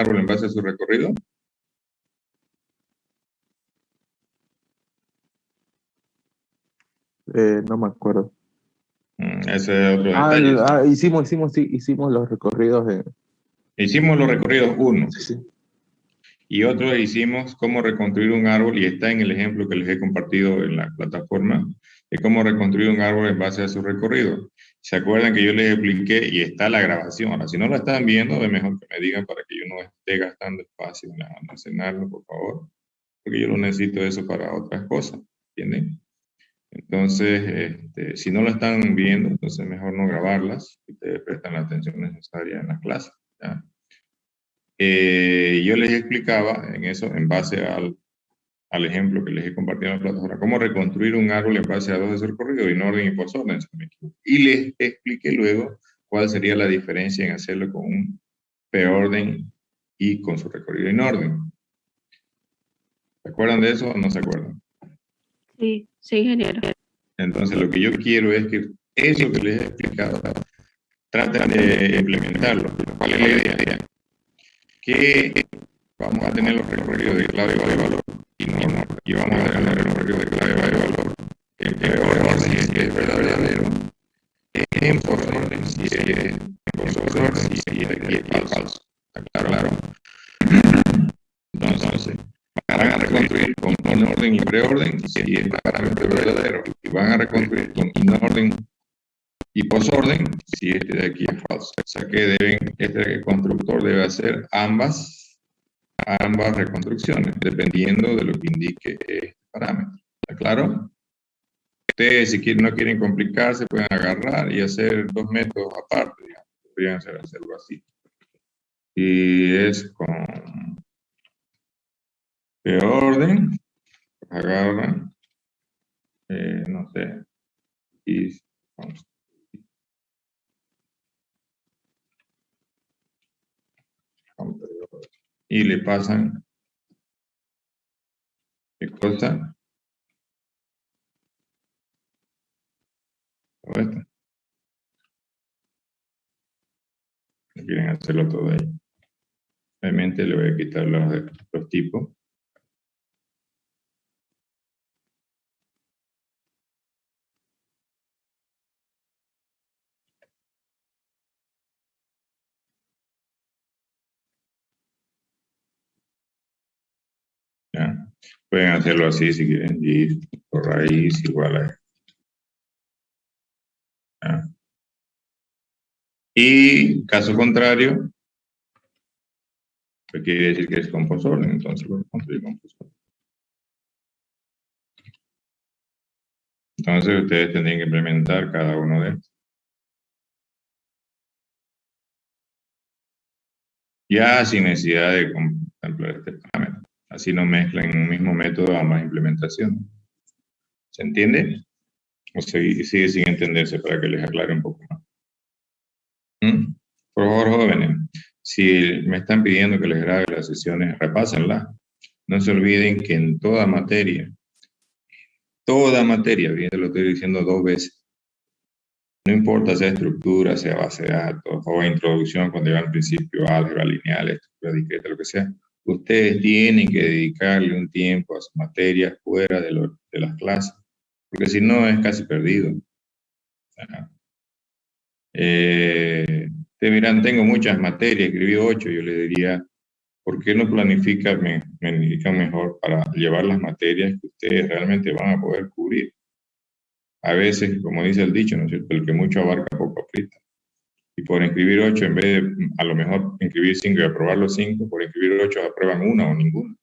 árbol en base a su recorrido? No me acuerdo. Ese es otro detalle. Hicimos los recorridos de... Hicimos los recorridos 1. Sí. Y otro hicimos cómo reconstruir un árbol, y está en el ejemplo que les he compartido en la plataforma, de cómo reconstruir un árbol en base a su recorrido. ¿Se acuerdan que yo les expliqué? Y está la grabación. Ahora, si no la están viendo, es mejor que me digan para que yo no esté gastando espacio en almacenarlo, por favor. Porque yo lo necesito eso para otras cosas, ¿entienden? Entonces, si no lo están viendo, entonces mejor no grabarlas, y ustedes prestan la atención necesaria en la clase, ¿ya? Yo les explicaba en eso, en base al ejemplo que les he compartido en la plataforma, cómo reconstruir un árbol en base a dos de su recorrido, en orden y posorden. Y les expliqué luego cuál sería la diferencia en hacerlo con un preorden y con su recorrido en orden. ¿Se acuerdan de eso o no se acuerdan? Sí, ingeniero. Entonces, lo que yo quiero es que eso que les he explicado, traten de implementarlo. ¿Cuál es la idea? Que vamos a tener los recorridos de clave de valor y vamos a tener los recorridos de clave de valor en preorden si es verdadero, en posorden si es posorden si es falso. ¿Está claro? Entonces, van a reconstruir con orden y preorden si es claramente verdadero, y van a reconstruir con inorden y posorden si este de aquí es falso. O sea que este constructor debe hacer ambas reconstrucciones, dependiendo de lo que indique este parámetro. ¿Está claro? Ustedes, si no quieren complicarse, pueden agarrar y hacer dos métodos aparte, digamos. Podrían hacerlo así. Y es con preorden, agarran, no sé, y vamos. Y le pasan, ¿qué cosa? Todo esto. Quieren hacerlo todo ahí. Obviamente le voy a quitar los tipos. ¿Ya? Pueden hacerlo así si quieren, y por raíz igual a esto. ¿Ya? Y caso contrario, pues quiere decir que es con posorden, entonces lo construir con posorden. Entonces ustedes tendrían que implementar cada uno de estos. Ya sin necesidad de contemplar este parámetro. Así no mezclan en un mismo método ambas implementaciones. ¿Se entiende? O sigue sin entenderse para que les aclare un poco más. Por favor, jóvenes, si me están pidiendo que les grabe las sesiones, repásenlas. No se olviden que en toda materia, bien te lo estoy diciendo 2 veces, no importa sea estructura, sea base de datos, o introducción cuando llevan principio, álgebra lineal, estructura discreta, lo que sea, ustedes tienen que dedicarle un tiempo a sus materias fuera de las clases, porque si no es casi perdido. Te miran, tengo muchas materias, escribí 8, yo le diría, ¿por qué no planifican mejor para llevar las materias que ustedes realmente van a poder cubrir? A veces, como dice el dicho, ¿no es cierto? El que mucho abarca, poco aprieta. Y por inscribir 8, en vez de a lo mejor inscribir 5 y aprobar los 5, por inscribir 8 aprueban 1 o ninguna.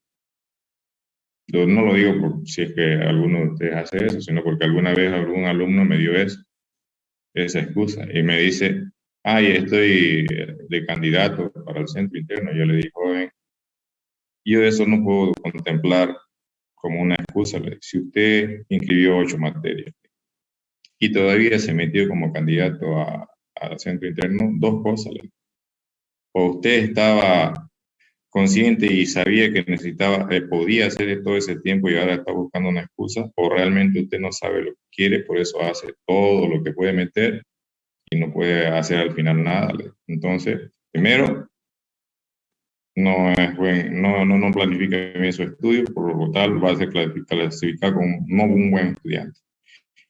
Yo no lo digo por si es que alguno de ustedes hace eso, sino porque alguna vez algún alumno me dio esa excusa y me dice, ay, estoy de candidato para el centro interno. Yo le dije, joven, yo eso no puedo contemplar como una excusa. Si usted inscribió 8 materias y todavía se metió como candidato al centro interno, 2 cosas. O usted estaba consciente y sabía que podía hacer todo ese tiempo y ahora está buscando una excusa, o realmente usted no sabe lo que quiere, por eso hace todo lo que puede meter y no puede hacer al final nada. Entonces, primero, no planifica bien su estudio, por lo tal va a ser clasificado como no un buen estudiante.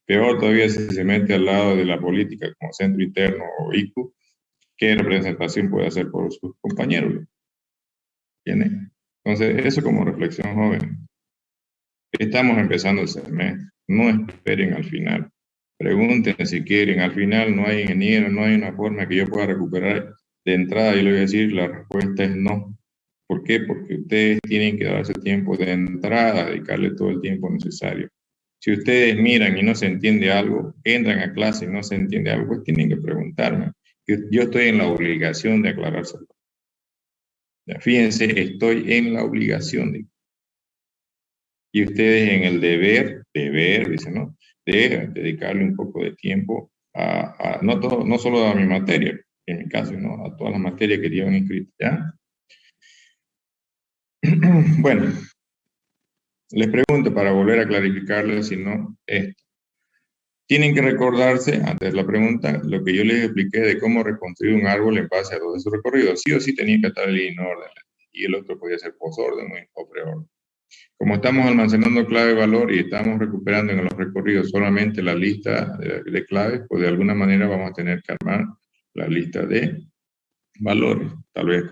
Peor todavía si se mete al lado de la política como centro interno o IQ, ¿qué representación puede hacer por sus compañeros? ¿Tiene? Entonces, eso como reflexión joven. Estamos empezando el semestre, no esperen al final. Pregunten si quieren, al final no hay ingeniero, no hay una forma que yo pueda recuperar de entrada. Yo le voy a decir, la respuesta es no. ¿Por qué? Porque ustedes tienen que darse tiempo de entrada, dedicarle todo el tiempo necesario. Si ustedes miran y no se entiende algo, entran a clase y no se entiende algo, pues tienen que preguntarme. Yo estoy en la obligación de aclarárselo. Ya, fíjense, estoy en la obligación de... Y ustedes en el deber, dicen, ¿no? De dedicarle un poco de tiempo no solo a mi materia, en mi caso, ¿no? A todas las materias que llevan inscritas, ¿ya? Bueno, les pregunto para volver a clarificarles, si no, esto. Tienen que recordarse, antes de la pregunta, lo que yo les expliqué de cómo reconstruir un árbol en base a todo su recorrido. Sí o sí tenía que estar en orden, y el otro podía ser posorden o preorden. Como estamos almacenando clave valor y estamos recuperando en los recorridos solamente la lista de claves, pues de alguna manera vamos a tener que armar la lista de valores. Tal vez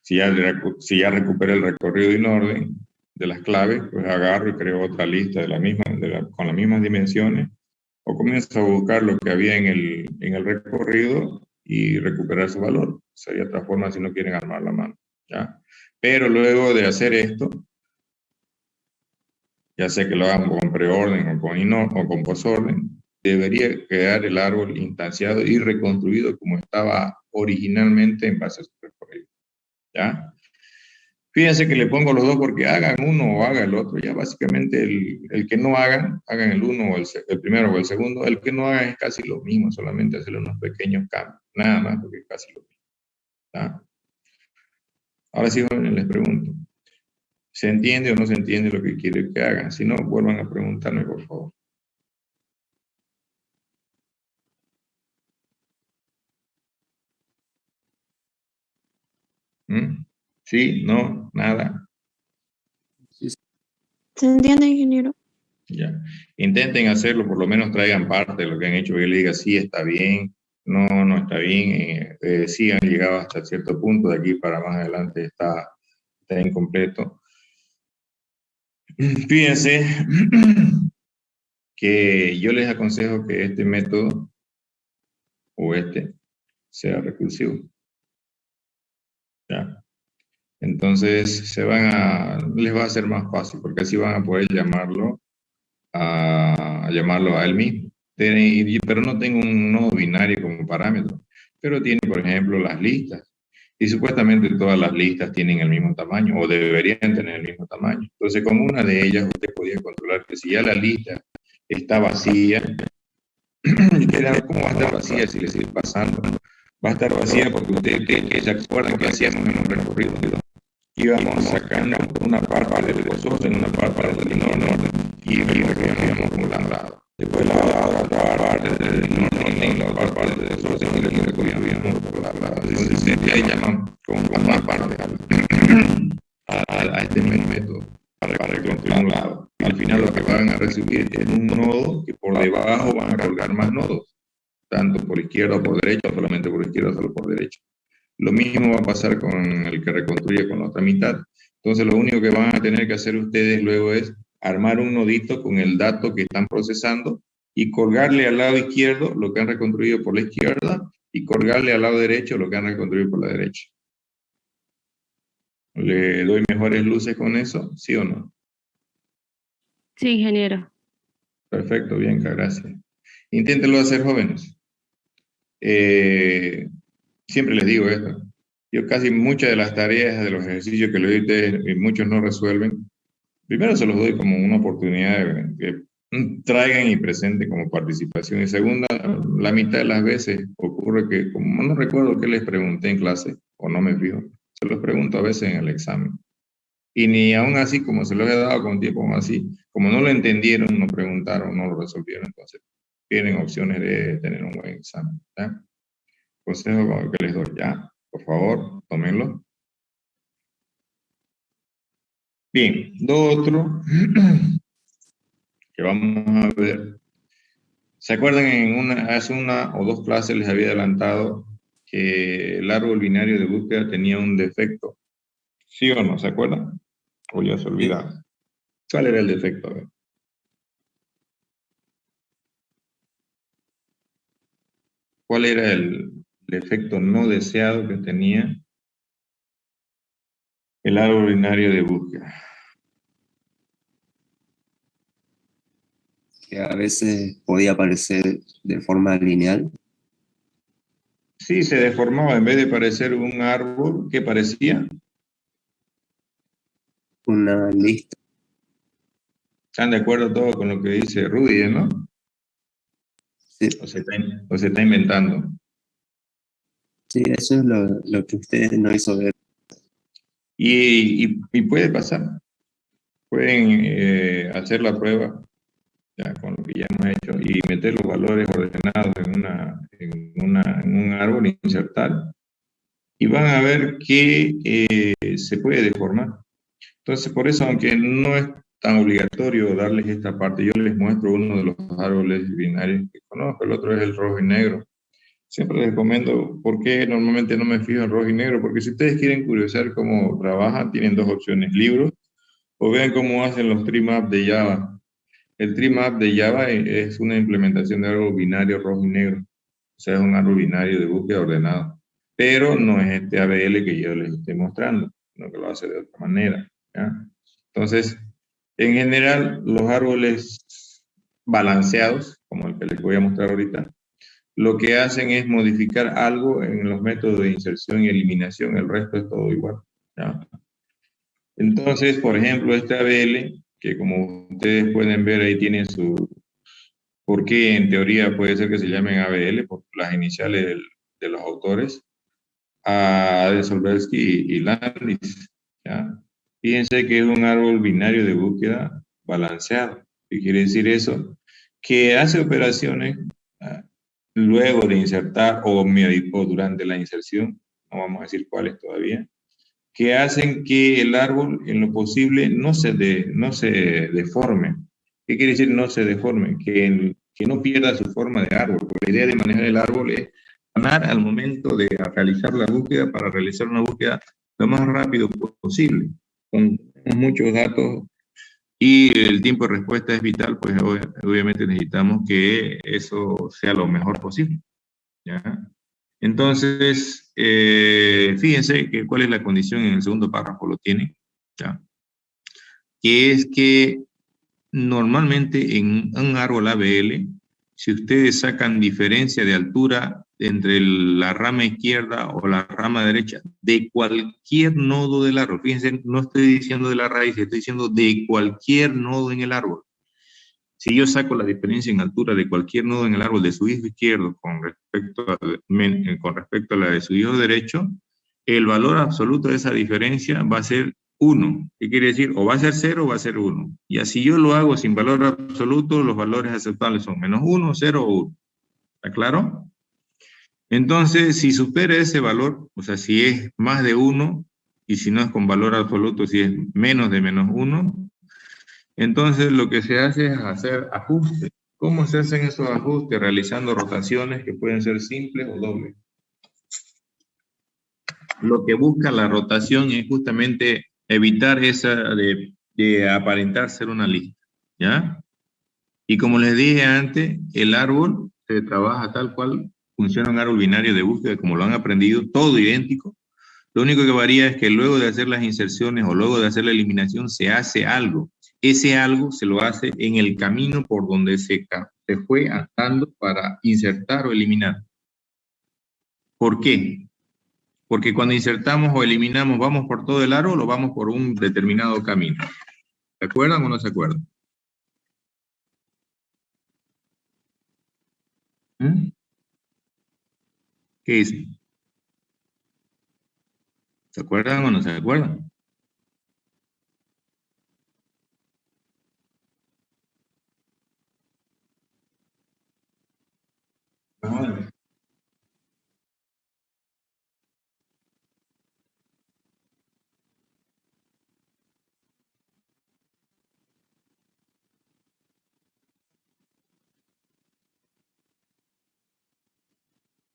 si ya recuperé el recorrido en orden de las claves, pues agarro y creo otra lista con las mismas dimensiones, o comienzo a buscar lo que había en el recorrido y recuperar su valor. Sería otra forma si no quieren armar la mano, ¿ya? Pero luego de hacer esto, ya sea que lo hagan con preorden o con posorden, debería quedar el árbol instanciado y reconstruido como estaba originalmente en base a su recorrido, ¿ya? Fíjense que le pongo los dos porque hagan uno o haga el otro. Ya básicamente el que no hagan el uno o el primero o el segundo. El que no hagan es casi lo mismo, solamente hacerle unos pequeños cambios. Nada más porque es casi lo mismo, ¿ya? Ahora sí, jóvenes, les pregunto. ¿Se entiende o no se entiende lo que quiere que hagan? Si no, vuelvan a preguntarme, por favor. ¿Mm? ¿Sí? ¿No? ¿Nada? ¿Se entiende, ingeniero? Ya. Intenten hacerlo, por lo menos traigan parte de lo que han hecho, que yo le diga, sí, está bien, no está bien, sí han llegado hasta cierto punto, de aquí para más adelante está incompleto. Fíjense que yo les aconsejo que este método o sea recursivo, ¿ya? Entonces les va a ser más fácil, porque así van a poder llamarlo a él mismo. Pero no tengo un nodo binario como parámetro, pero tiene, por ejemplo, las listas. Y supuestamente todas las listas tienen el mismo tamaño, o deberían tener el mismo tamaño. Entonces, con una de ellas, usted podría controlar que si ya la lista está vacía, ¿cómo va a estar vacía si le sigue pasando? Va a estar vacía porque ustedes se acuerdan que hacíamos en un recorrido, íbamos sacando una parte del desorden, una parte del orden, y recorríamos por un lado. Después la otra parte del orden y la otra parte del desorden, y recorríamos por la lado. Entonces, de ahí llamamos con más parte a este método para reconstruir un lado. Al final lo que van a recibir es un nodo que por debajo van a colgar más nodos, tanto por izquierda o por derecha, o solamente por izquierda o solo por derecha. Lo mismo va a pasar con el que reconstruye con la otra mitad. Entonces, lo único que van a tener que hacer ustedes luego es armar un nodito con el dato que están procesando y colgarle al lado izquierdo lo que han reconstruido por la izquierda y colgarle al lado derecho lo que han reconstruido por la derecha. ¿Le doy mejores luces con eso? ¿Sí o no? Sí, ingeniero. Perfecto, bien, gracias. Inténtenlo hacer, jóvenes. Siempre les digo esto. Yo casi muchas de las tareas, de los ejercicios que le doy a ustedes, muchos no resuelven. Primero se los doy como una oportunidad de que traigan y presenten como participación. Y segunda, la mitad de las veces ocurre que, como no recuerdo qué les pregunté en clase, o no me fijo, se los pregunto a veces en el examen. Y ni aún así, como se los he dado con tiempo más así, como no lo entendieron, no preguntaron, no lo resolvieron, entonces tienen opciones de tener un buen examen, ¿ya? Consejo que les doy, ya, por favor, tómenlo. Bien, lo otro que vamos a ver. ¿Se acuerdan hace una o dos clases les había adelantado que el árbol binario de búsqueda tenía un defecto? ¿Sí o no? ¿Se acuerdan? O ya se Sí. olvidaron. ¿Cuál era el defecto? A ver. ¿Cuál era el efecto no deseado que tenía el árbol binario de búsqueda? Que a veces podía aparecer de forma lineal. Sí, se deformaba. En vez de parecer un árbol, ¿qué parecía? Una lista. ¿Están de acuerdo todos con lo que dice Rudy, no? Sí, O se está inventando. sí, eso es lo que usted no hizo ver. Y puede pasar. Pueden hacer la prueba ya con lo que ya hemos hecho y meter los valores ordenados en un árbol, insertar, y van a ver que se puede deformar. Entonces, por eso, aunque no es tan obligatorio darles esta parte, yo les muestro uno de los árboles binarios que conozco, el otro es el rojo y negro. Siempre les comento por qué normalmente no me fijo en rojo y negro, porque si ustedes quieren curiosar cómo trabajan, tienen dos opciones: libros, o vean cómo hacen los tree map de Java. El tree map de Java es una implementación de árbol binario rojo y negro. O sea, es un árbol binario de búsqueda ordenado. Pero no es este ABL que yo les estoy mostrando, sino que lo hace de otra manera. ¿Ya? Entonces, en general, los árboles balanceados, como el que les voy a mostrar ahorita, lo que hacen es modificar algo en los métodos de inserción y eliminación, el resto es todo igual. ¿Ya? Entonces, por ejemplo, este ABL, que como ustedes pueden ver ahí tiene por qué en teoría puede ser que se llamen ABL, por las iniciales de los autores, a Solversky y Landis. ¿Ya? Fíjense que es un árbol binario de búsqueda balanceado. ¿Qué quiere decir eso? Que hace operaciones ah, luego de insertar o durante la inserción, no vamos a decir cuáles todavía, que hacen que el árbol en lo posible no se deforme. ¿Qué quiere decir no se deforme? Que no pierda su forma de árbol. Porque la idea de manejar el árbol es ganar al momento de realizar la búsqueda para realizar una búsqueda lo más rápido posible, con muchos datos y el tiempo de respuesta es vital, pues obviamente necesitamos que eso sea lo mejor posible. ¿Ya? Entonces, fíjense que cuál es la condición en el segundo párrafo, lo tiene, ¿ya? Que es que normalmente en un árbol ABL, si ustedes sacan diferencia de altura entre la rama izquierda o la rama derecha de cualquier nodo del árbol, fíjense, no estoy diciendo de la raíz, estoy diciendo de cualquier nodo en el árbol. Si yo saco la diferencia en altura de cualquier nodo en el árbol de su hijo izquierdo con respecto a la de su hijo derecho, el valor absoluto de esa diferencia va a ser 1. ¿Qué quiere decir? O va a ser 0 o va a ser 1. Y así yo lo hago sin valor absoluto, los valores aceptables son -1, 0 o 1. ¿Está claro? Entonces, si supera ese valor, o sea, si es más de 1, y si no es con valor absoluto, si es menos de -1, entonces lo que se hace es hacer ajustes. ¿Cómo se hacen esos ajustes? Realizando rotaciones que pueden ser simples o dobles. Lo que busca la rotación es justamente evitar esa de aparentar ser una lista, ¿ya? Y como les dije antes, el árbol se trabaja tal cual funciona un árbol binario de búsqueda, como lo han aprendido, todo idéntico. Lo único que varía es que luego de hacer las inserciones o luego de hacer la eliminación se hace algo. Ese algo se lo hace en el camino por donde se fue andando para insertar o eliminar. ¿Por qué? Porque cuando insertamos o eliminamos, ¿vamos por todo el árbol o vamos por un determinado camino? ¿Se acuerdan o no se acuerdan? ¿Mm? ¿Qué dicen? ¿Se acuerdan o no se acuerdan? Ah,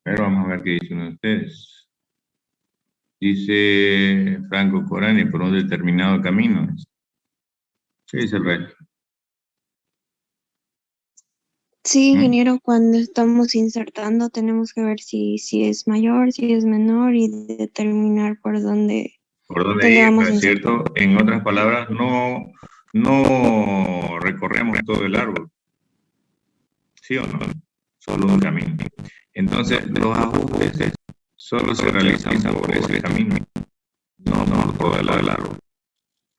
Pero vamos a ver qué dicen ustedes. Dice Franco Corani, por un determinado camino. ¿Qué dice el resto? Sí, ingeniero, cuando estamos insertando tenemos que ver si es mayor, si es menor y determinar por dónde ¿No vamos a es insertar. cierto? En otras palabras, no recorremos todo el árbol. ¿Sí o no? Solo un camino. Entonces, los ajustes solo se realizan por ese camino, no por todo el árbol.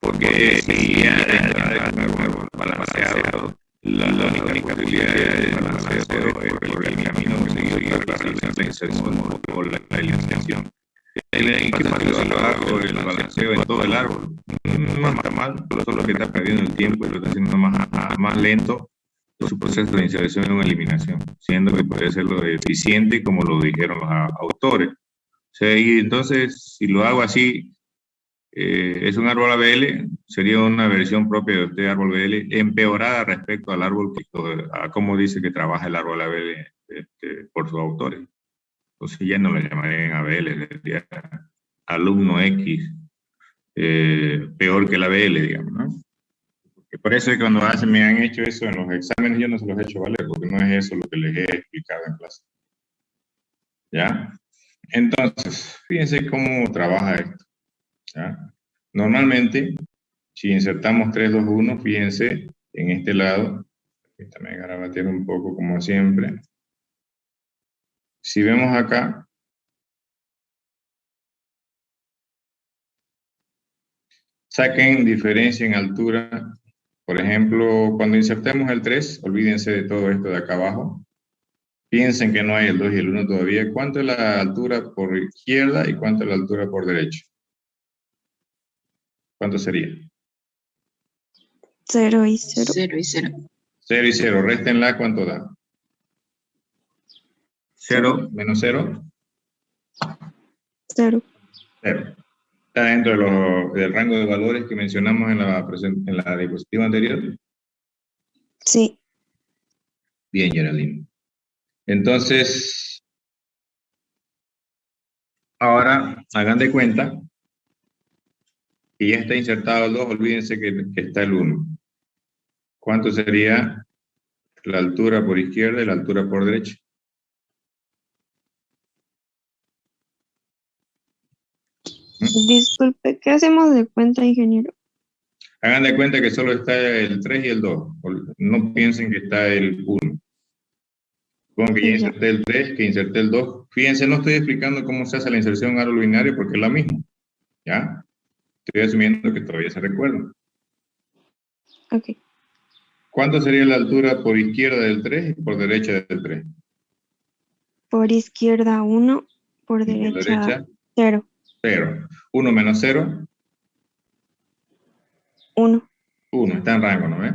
Porque si ya es un árbol balanceado, la única posibilidad de balanceo es por el camino seguido para realizar la inserción o la eliminación. ¿En qué pasa si lo hago el balanceo en todo el árbol? No está mal, solo que está perdiendo el tiempo y lo está haciendo más lento su proceso de inserción o eliminación, siendo que puede ser lo eficiente como lo dijeron los autores. O sea, y entonces, si lo hago así, es un árbol ABL, sería una versión propia de este árbol ABL, empeorada respecto al árbol, a cómo dice que trabaja el árbol ABL por sus autores. Entonces ya no lo llamarían ABL, le diría alumno X, peor que el ABL, digamos, ¿no? Y por eso es que cuando me han hecho eso en los exámenes, yo no se los he hecho valer, porque no es eso lo que les he explicado en clase. ¿Ya? Entonces, fíjense cómo trabaja esto. ¿Ya? Normalmente, si insertamos 3, 2, 1, fíjense en este lado, también garabatear un poco como siempre. Si vemos acá, saquen diferencia en altura. Por ejemplo, cuando insertemos el 3, olvídense de todo esto de acá abajo. Piensen que no hay el 2 y el 1 todavía. ¿Cuánto es la altura por izquierda y cuánto es la altura por derecha? ¿Cuánto sería? 0 y 0. 0 y 0. 0 y 0. Réstenla, ¿cuánto da? 0 menos 0. 0. 0. Está dentro del rango de valores que mencionamos en la diapositiva anterior. Sí. Bien, Geraldine. Entonces, ahora hagan de cuenta que ya está insertado el 2, olvídense que está el 1. ¿Cuánto sería la altura por izquierda y la altura por derecha? Disculpe, ¿qué hacemos de cuenta, ingeniero? Hagan de cuenta que solo está el 3 y el 2. No piensen que está el 1. Supongo que ya inserté el 3, que inserté el 2. Fíjense, no estoy explicando cómo se hace la inserción en árbol binario porque es la misma. ¿Ya? Estoy asumiendo que todavía se recuerdan. Ok. ¿Cuánto sería la altura por izquierda del 3 y por derecha del 3? Por izquierda 1, por Y por derecha derecha 0. 0. 1 menos 0. 1. 1. Está en rango, ¿no ves?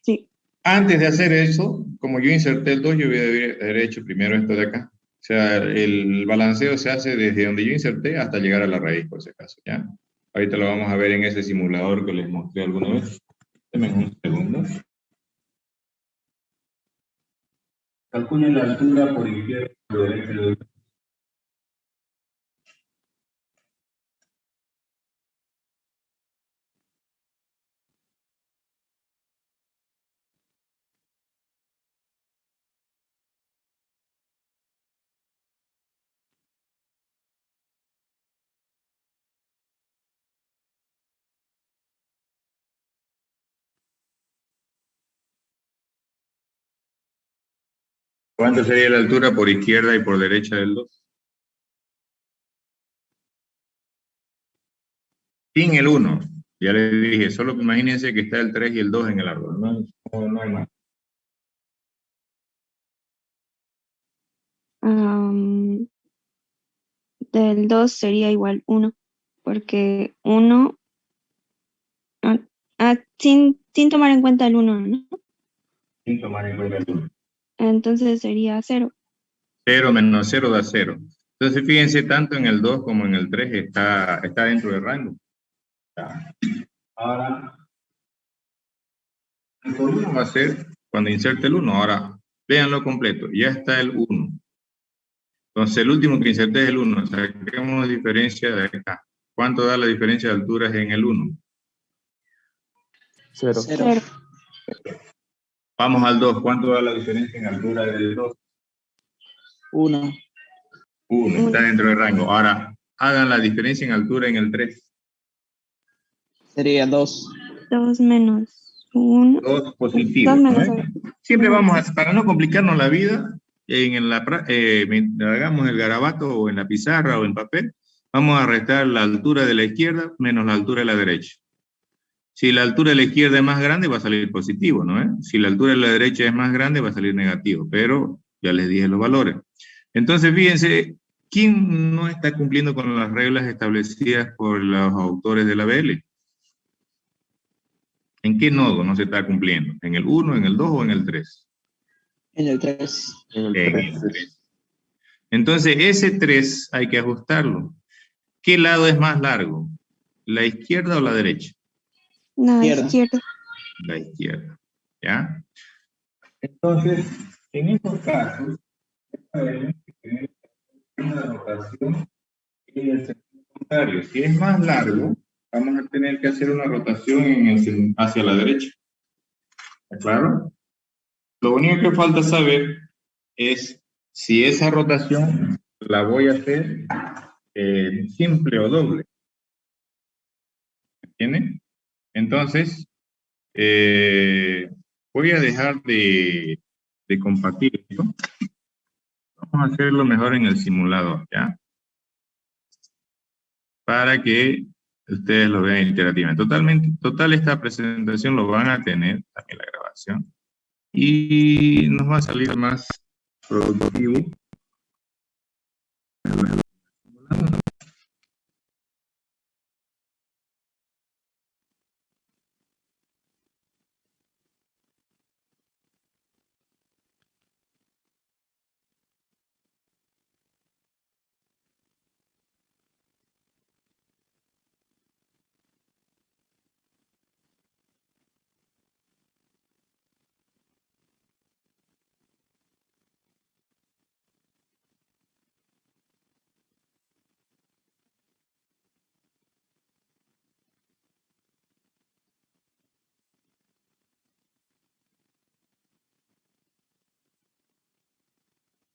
Sí. Antes de hacer eso, como yo inserté el 2, yo voy a haber hecho primero esto de acá. O sea, el balanceo se hace desde donde yo inserté hasta llegar a la raíz, por si acaso, ¿ya? Ahorita lo vamos a ver en ese simulador que les mostré alguna vez. Denme un segundo. Calculen la altura por izquierda y por derecha del... ¿Cuánto sería la altura por izquierda y por derecha del 2? Sin el 1. Ya les dije, solo imagínense que está el 3 y el 2 en el árbol. No hay más. Del 2 sería igual 1, porque 1, sin tomar en cuenta el 1, ¿no? Sin tomar en cuenta el 1. Entonces sería 0. 0 menos 0 da 0. Entonces, fíjense, tanto en el 2 como en el 3 está dentro del rango. Ahora, el por 1 va a ser cuando inserte el 1. Ahora, véanlo completo. Ya está el 1. Entonces, el último que inserté es el 1. Saquemos diferencia de acá. ¿Cuánto da la diferencia de alturas en el 1? 0. 0. Vamos al 2. ¿Cuánto da la diferencia en altura del 2? 1. 1. Está dentro del rango. Ahora, hagan la diferencia en altura en el 3. Sería 2. 2 menos 1. 2 positivo. 2 menos ¿no? 1. Siempre vamos a, para no complicarnos la vida, mientras hagamos el garabato o en la pizarra o en papel, vamos a restar la altura de la izquierda menos la altura de la derecha. Si la altura de la izquierda es más grande, va a salir positivo, ¿no? Si la altura de la derecha es más grande, va a salir negativo, pero ya les dije los valores. Entonces, fíjense, ¿quién no está cumpliendo con las reglas establecidas por los autores de la BL? ¿En qué nodo no se está cumpliendo? ¿En el 1, en el 2 o en el 3? En el 3. En el En 3. el 3. Entonces, ese 3 hay que ajustarlo. ¿Qué lado es más largo? ¿La izquierda o la derecha? No, Izquierda. izquierda. La izquierda. ¿Ya? Entonces, en estos casos, tenemos que tener una rotación en el sentido contrario. Si es más largo, vamos a tener que hacer una rotación hacia la derecha. ¿Está claro? Lo único que falta saber es si esa rotación la voy a hacer simple o doble. ¿Entienden? Entonces, voy a dejar de compartir esto. Vamos a hacerlo mejor en el simulador, ¿ya? Para que ustedes lo vean interactivamente. Total, esta presentación lo van a tener, también la grabación, y nos va a salir más productivo.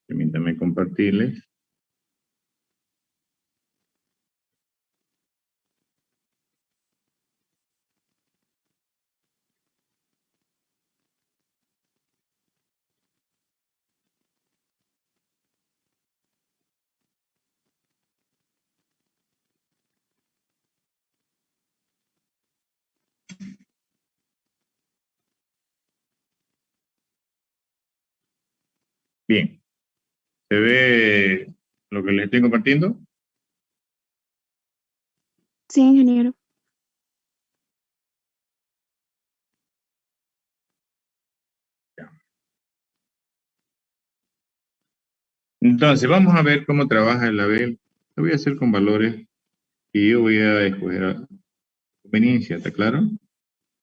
Permítanme compartirles. Bien. ¿Se ve lo que les estoy compartiendo? Sí, ingeniero. Entonces, vamos a ver cómo trabaja el label. Lo voy a hacer con valores y yo voy a escoger a conveniencia, ¿está claro?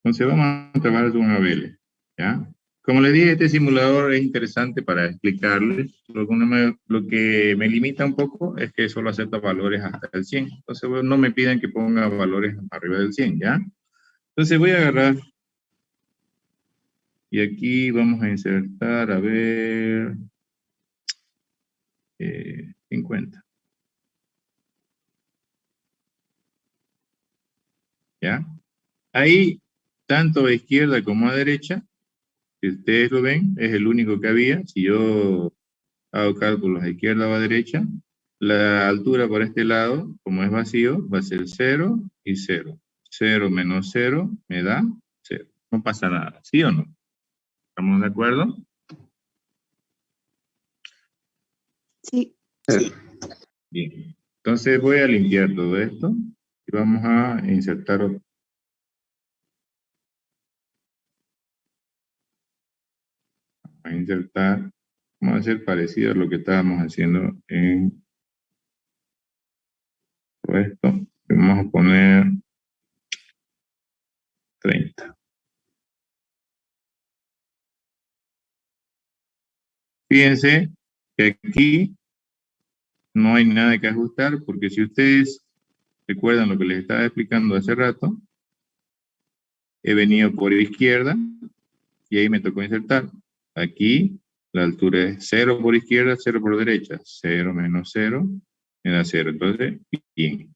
Entonces, vamos a trabajar con label, ¿ya? Como les dije, este simulador es interesante para explicarles. Lo que me limita un poco es que solo acepta valores hasta el 100. Entonces, bueno, no me piden que ponga valores arriba del 100, ¿ya? Entonces, voy a agarrar y aquí vamos a insertar, a ver, 50. ¿Ya? Ahí, tanto a izquierda como a derecha, si ustedes lo ven, es el único que había. Si yo hago cálculos a izquierda o a derecha, la altura por este lado, como es vacío, va a ser 0 y 0. 0 menos 0 me da 0. No pasa nada, ¿sí o no? ¿Estamos de acuerdo? Sí. Sí. Bien. Entonces voy a limpiar todo esto y vamos a insertar otro. A insertar, vamos a hacer parecido a lo que estábamos haciendo en todo esto. Vamos a poner 30. Fíjense que aquí no hay nada que ajustar, porque si ustedes recuerdan lo que les estaba explicando hace rato, he venido por izquierda y ahí me tocó insertar. Aquí la altura es 0 por izquierda, 0 por derecha. 0 menos 0 me da 0. Entonces, bien.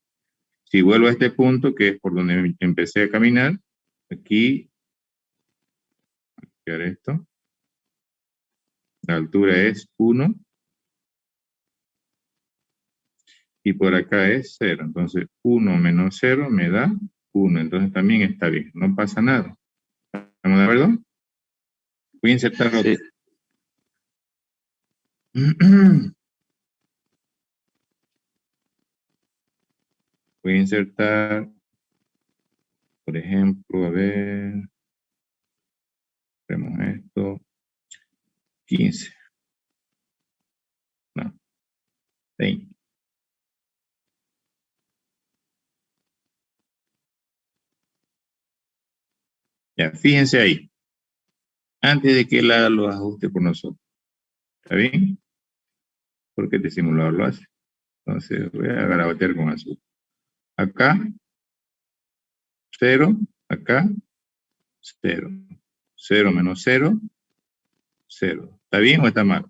Si vuelvo a este punto, que es por donde empecé a caminar, aquí, voy a crear esto. La altura es 1. Y por acá es 0. Entonces, 1 menos 0 me da 1. Entonces también está bien. No pasa nada. ¿Estamos de acuerdo? Voy a insertar otro. Sí. Voy a insertar, por ejemplo, a ver, vemos esto, 15. No, 20. Ya, fíjense ahí. Antes de que él haga los ajustes por nosotros. ¿Está bien? Porque este simulador lo hace. Entonces voy a garabatear con azul. Acá, 0. Acá, 0. 0 menos 0, 0. ¿Está bien o está mal?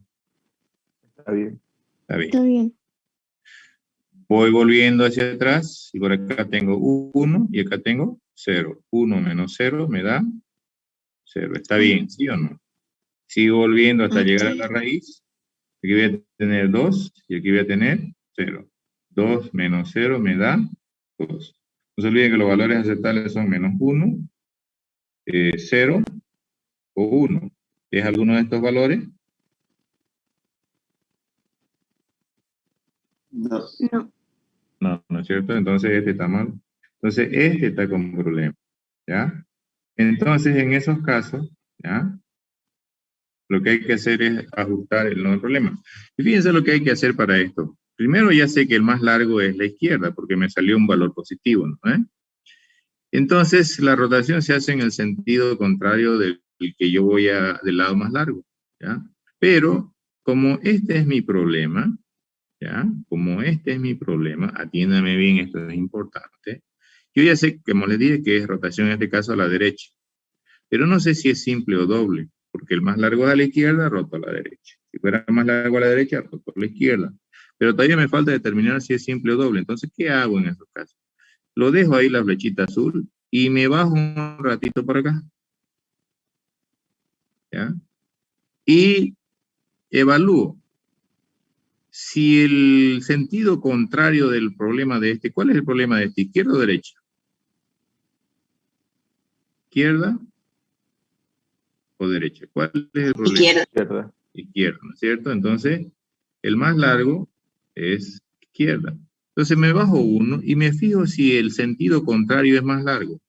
Está bien. Está bien. Está bien. Voy volviendo hacia atrás y por acá tengo 1 y acá tengo 0. 1 menos 0 me da 0. ¿Está bien? ¿Sí o no? Sigo volviendo hasta llegar a la raíz. Aquí voy a tener 2 y aquí voy a tener 0. 2 menos 0 me da 2. No se olviden que los valores aceptables son menos 1, 0 o 1. ¿Es alguno de estos valores? No. No. No, no es cierto. Entonces este está mal. Entonces este está con problema. ¿Ya? Entonces en esos casos, ¿ya? Lo que hay que hacer es ajustar el nuevo problema. Y fíjense lo que hay que hacer para esto. Primero ya sé que el más largo es la izquierda, porque me salió un valor positivo, ¿no? Entonces la rotación se hace en el sentido contrario del que yo voy del lado más largo, ¿ya? Pero como este es mi problema, ¿ya? Como este es mi problema, atiéndame bien, esto es importante. Yo ya sé, como les dije, que es rotación en este caso a la derecha. Pero no sé si es simple o doble, porque el más largo es a la izquierda, roto a la derecha. Si fuera más largo a la derecha, roto a la izquierda. Pero todavía me falta determinar si es simple o doble. Entonces, ¿qué hago en esos casos? Lo dejo ahí la flechita azul y me bajo un ratito para acá. ¿Ya? Y evalúo. Si el sentido contrario del problema de este, ¿cuál es el problema de este? ¿Izquierda o derecha? ¿Izquierda o derecha? ¿Cuál es el problema? Izquierda. Izquierda, ¿no es cierto? Entonces, el más largo es izquierda. Entonces me bajo 1 y me fijo si el sentido contrario es más largo.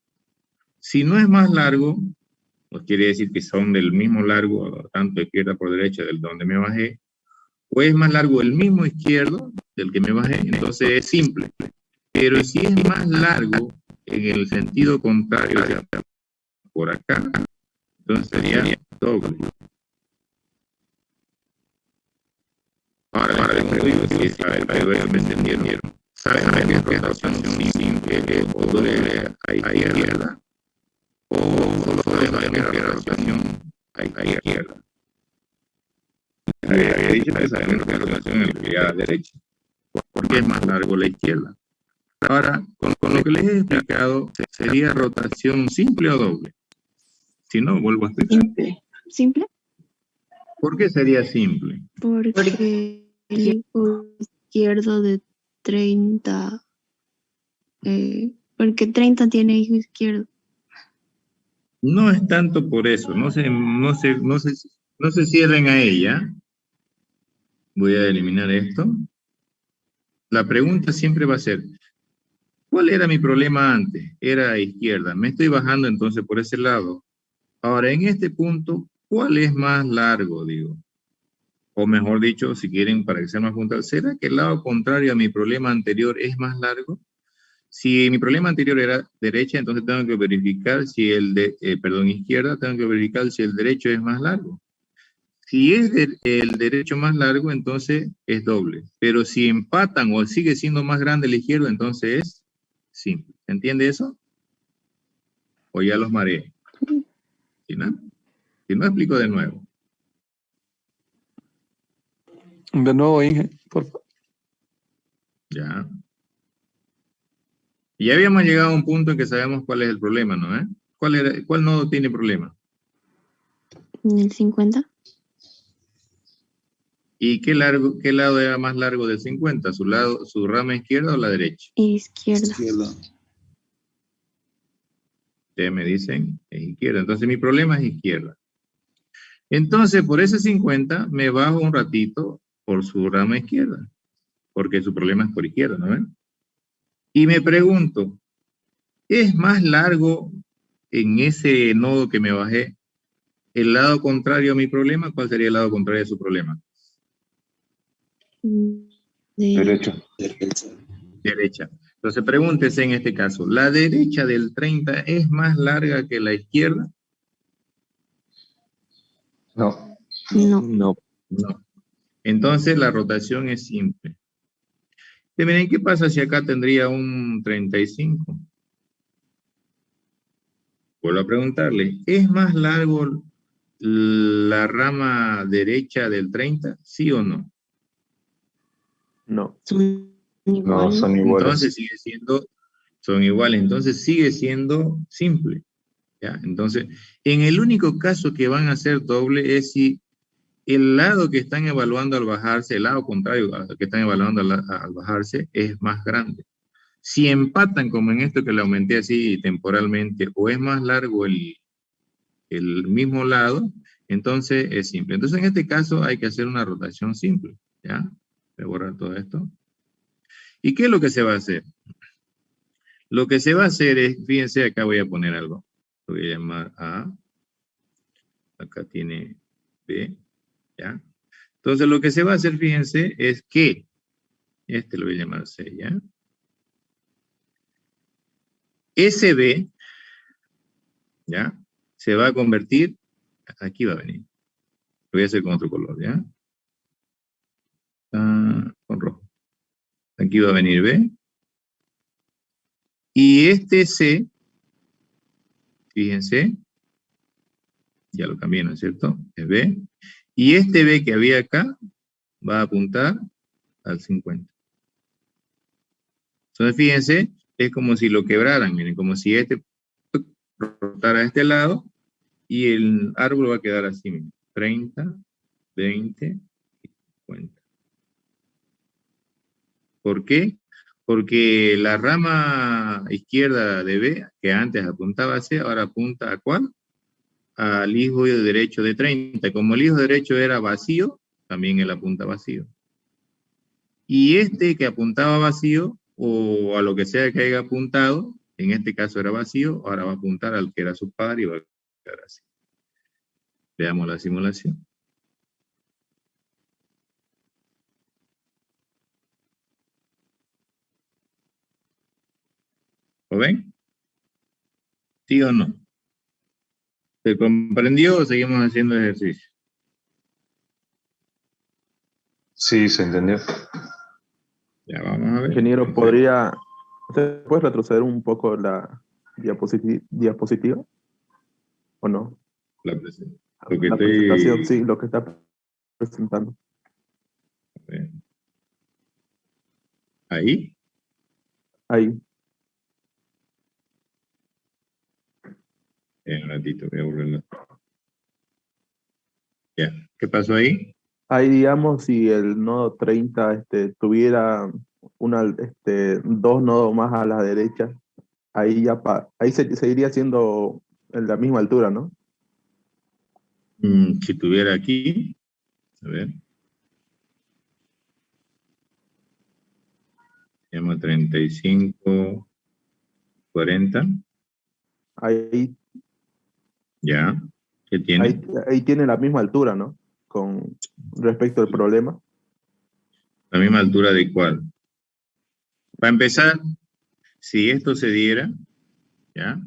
Si no es más largo, pues quiere decir que son del mismo largo, tanto izquierda por derecha, del donde me bajé, o es más largo el mismo izquierdo del que me bajé, entonces es simple. Pero si es más largo en el sentido contrario, por acá, entonces sería doble. Ahora les pregunto si a ver, me entendieron. ¿Saben qué es rotación simple o doble a izquierda? ¿O solo sabemos que es rotación a izquierda? Había dicho que sabemos que es rotación a la derecha, porque es más largo la izquierda. Ahora, con lo que les he explicado, ¿sería rotación simple o doble? Si no, vuelvo a explicar. Simple. ¿Simple? ¿Por qué sería simple? Porque el hijo izquierdo de 30, porque 30 tiene hijo izquierdo. No es tanto por eso, no se cierren a ella. Voy a eliminar esto. La pregunta siempre va a ser, ¿cuál era mi problema antes? Era a izquierda. Me estoy bajando entonces por ese lado. Ahora, en este punto, ¿cuál es más largo, digo? O mejor dicho, si quieren, para que sea más puntual, ¿será que el lado contrario a mi problema anterior es más largo? Si mi problema anterior era derecha, entonces tengo que verificar si izquierda, tengo que verificar si el derecho es más largo. Si es el derecho más largo, entonces es doble. Pero si empatan o sigue siendo más grande el izquierdo, entonces es simple. ¿Se entiende eso? O ya los mareé. Si no explico de nuevo. De nuevo, Inge, por favor. Ya. Y ya habíamos llegado a un punto en que sabemos cuál es el problema, ¿no? ¿Cuál nodo tiene problema? En el 50. ¿Y qué lado era más largo del 50? ¿Su rama izquierda o la derecha? Izquierda. Izquierda. Ustedes me dicen, es izquierda. Entonces mi problema es izquierda. Entonces, por ese 50, me bajo un ratito por su rama izquierda. Porque su problema es por izquierda, ¿no ven? Y me pregunto, ¿es más largo en ese nodo que me bajé el lado contrario a mi problema? ¿Cuál sería el lado contrario de su problema? Derecho. Derecha. Derecha. Entonces pregúntese en este caso, ¿la derecha del 30 es más larga que la izquierda? No. No. No. No. Entonces la rotación es simple. Y miren, ¿qué pasa si acá tendría un 35? Vuelvo a preguntarle, ¿es más largo la rama derecha del 30? ¿Sí o no? No. Son No, iguales. son iguales. Entonces son iguales, entonces sigue siendo simple. ¿Ya? Entonces, en el único caso que van a ser doble es si el lado que están evaluando al bajarse, el lado contrario al que están evaluando al bajarse, es más grande. Si empatan, como en esto que le aumenté así temporalmente, o es más largo el mismo lado, entonces es simple. Entonces, en este caso hay que hacer una rotación simple. ¿Ya? Voy a borrar todo esto. ¿Y qué es lo que se va a hacer? Lo que se va a hacer es, fíjense, acá voy a poner algo. Lo voy a llamar A. Acá tiene B. ¿Ya? Entonces, lo que se va a hacer, fíjense, es que, este lo voy a llamar C, ¿ya? SB, ¿ya? Se va a convertir, aquí va a venir. Lo voy a hacer con otro color, ¿ya? Con rojo. Aquí va a venir B. Y este C, fíjense, ya lo cambié, ¿no es cierto? Es B. Y este B que había acá va a apuntar al 50. Entonces, fíjense, es como si lo quebraran, miren, como si este rotara a este lado y el árbol va a quedar así, miren, 30, 20, 50. ¿Por qué? Porque la rama izquierda de B, que antes apuntaba a C, ahora apunta ¿a cuál? Al hijo derecho de 30. Como el hijo derecho era vacío, también él apunta vacío. Y este que apuntaba vacío, o a lo que sea que haya apuntado, en este caso era vacío, ahora va a apuntar al que era su par y va a quedar así. Veamos la simulación. ¿Lo ven? ¿Sí o no? ¿Se comprendió o seguimos haciendo ejercicio? Sí, se entendió. Ya vamos a ver. Ingeniero, Perfecto. ¿usted puede retroceder un poco la diapositiva? ¿O no? Lo que La presentación, estoy... sí, lo que está presentando. Ahí. Ahí. Un ratito, voy a volverlo. Ya. ¿Qué pasó ahí? Ahí, digamos, si el nodo 30 tuviera dos nodos más a la derecha, ahí ahí seguiría siendo en la misma altura, ¿no? Si tuviera aquí, a ver. Llamo 35, 40. Ahí, Ya. ¿Qué tiene? ahí tiene la misma altura, ¿no? Con respecto al problema. La misma altura de cuál. Para empezar, si esto se diera, ¿ya?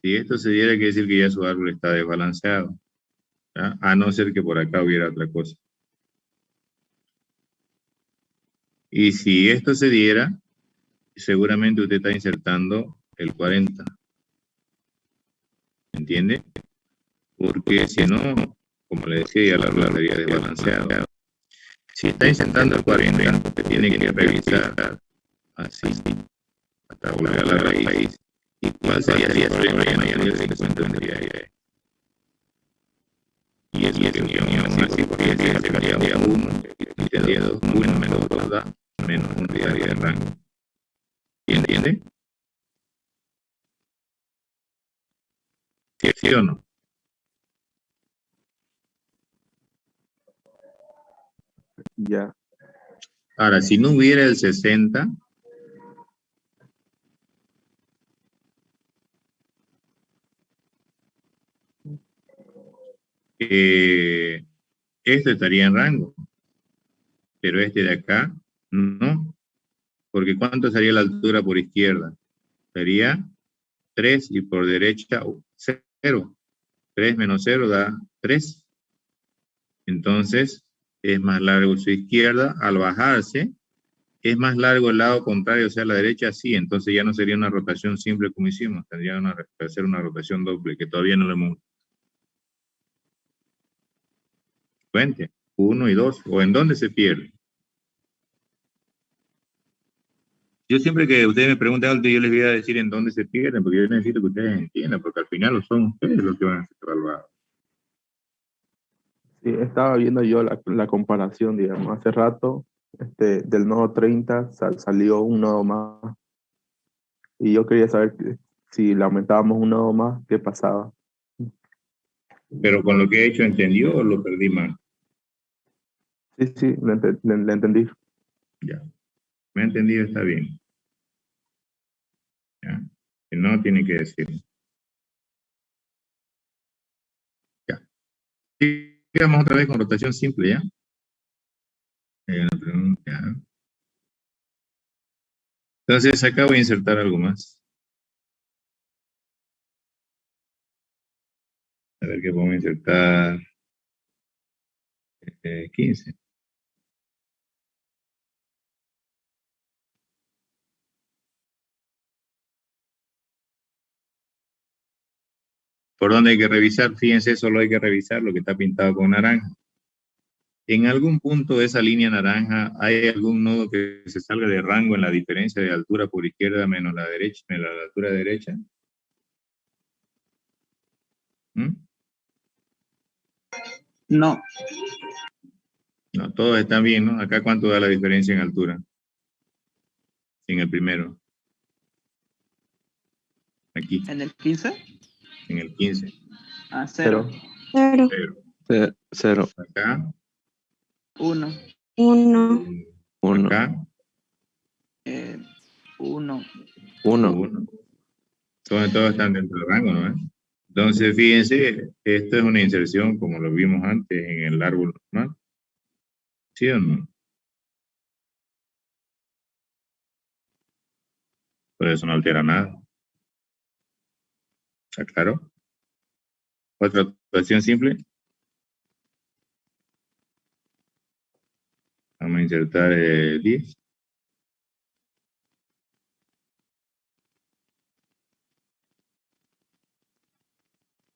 Si esto se diera, quiere decir que ya su árbol está desbalanceado. ¿ya? A no ser que por acá hubiera otra cosa. Y si esto se diera, seguramente usted está insertando el 40. ¿Entiende? Porque si no, como le decía, ya la estaría desbalanceado. Si está insertando el 40, usted tiene que revisar así, hasta volver a la raíz. ¿Y cuál sería el problema? Ya no se encuentra ahí. Y es lo que unión así, porque se sacaría 1 y tendría 2, 1 menos 2 da menos 1 de rango. ¿Entiende? ¿Sí o no? Ya. Ahora, si no hubiera el 60, este estaría en rango, pero este de acá no, porque ¿cuánto sería la altura por izquierda? Sería 3 y por derecha 0. 3 menos 0 da 3. Entonces, es más largo su izquierda. Al bajarse, es más largo el lado contrario, o sea, la derecha sí. Entonces ya no sería una rotación simple como hicimos. Tendría que hacer una rotación doble, que todavía no lo hemos. Cuente, 1 y 2. ¿O en dónde se pierde? Yo siempre que ustedes me preguntan algo, yo les voy a decir en dónde se pierden, porque yo necesito que ustedes entiendan, porque al final son ustedes los que van a ser evaluados. Sí, estaba viendo yo la comparación, digamos, hace rato, del nodo 30 salió un nodo más, y yo quería saber si le aumentábamos un nodo más, ¿qué pasaba? Pero con lo que he hecho, ¿entendió o lo perdí mal? Sí, sí, le entendí. Ya. Me ha entendido, está bien. ¿Ya? Que no tiene que decir. Ya. Sigamos otra vez con rotación simple, ¿ya? Hay una pregunta. Entonces, acá voy a insertar algo más. A ver qué podemos insertar. 15. ¿Por dónde hay que revisar? Fíjense, solo hay que revisar lo que está pintado con naranja. En algún punto de esa línea naranja hay algún nodo que se salga de rango en la diferencia de altura por izquierda menos la derecha, menos la altura derecha. ¿Mm? No, No, todos están bien, ¿no? Acá cuánto da la diferencia en altura. En el primero. Aquí, en el 15. en el 15. Ah, 0. 0, 0. 0, Acá. 1. 1, 1, Acá. 1. 1. 1. Todos están dentro del rango, ¿no? Entonces, fíjense, esto es una inserción como lo vimos antes en el árbol normal. ¿Sí o no? Por eso no altera nada. ¿Está claro? Otra operación simple. Vamos a insertar 10.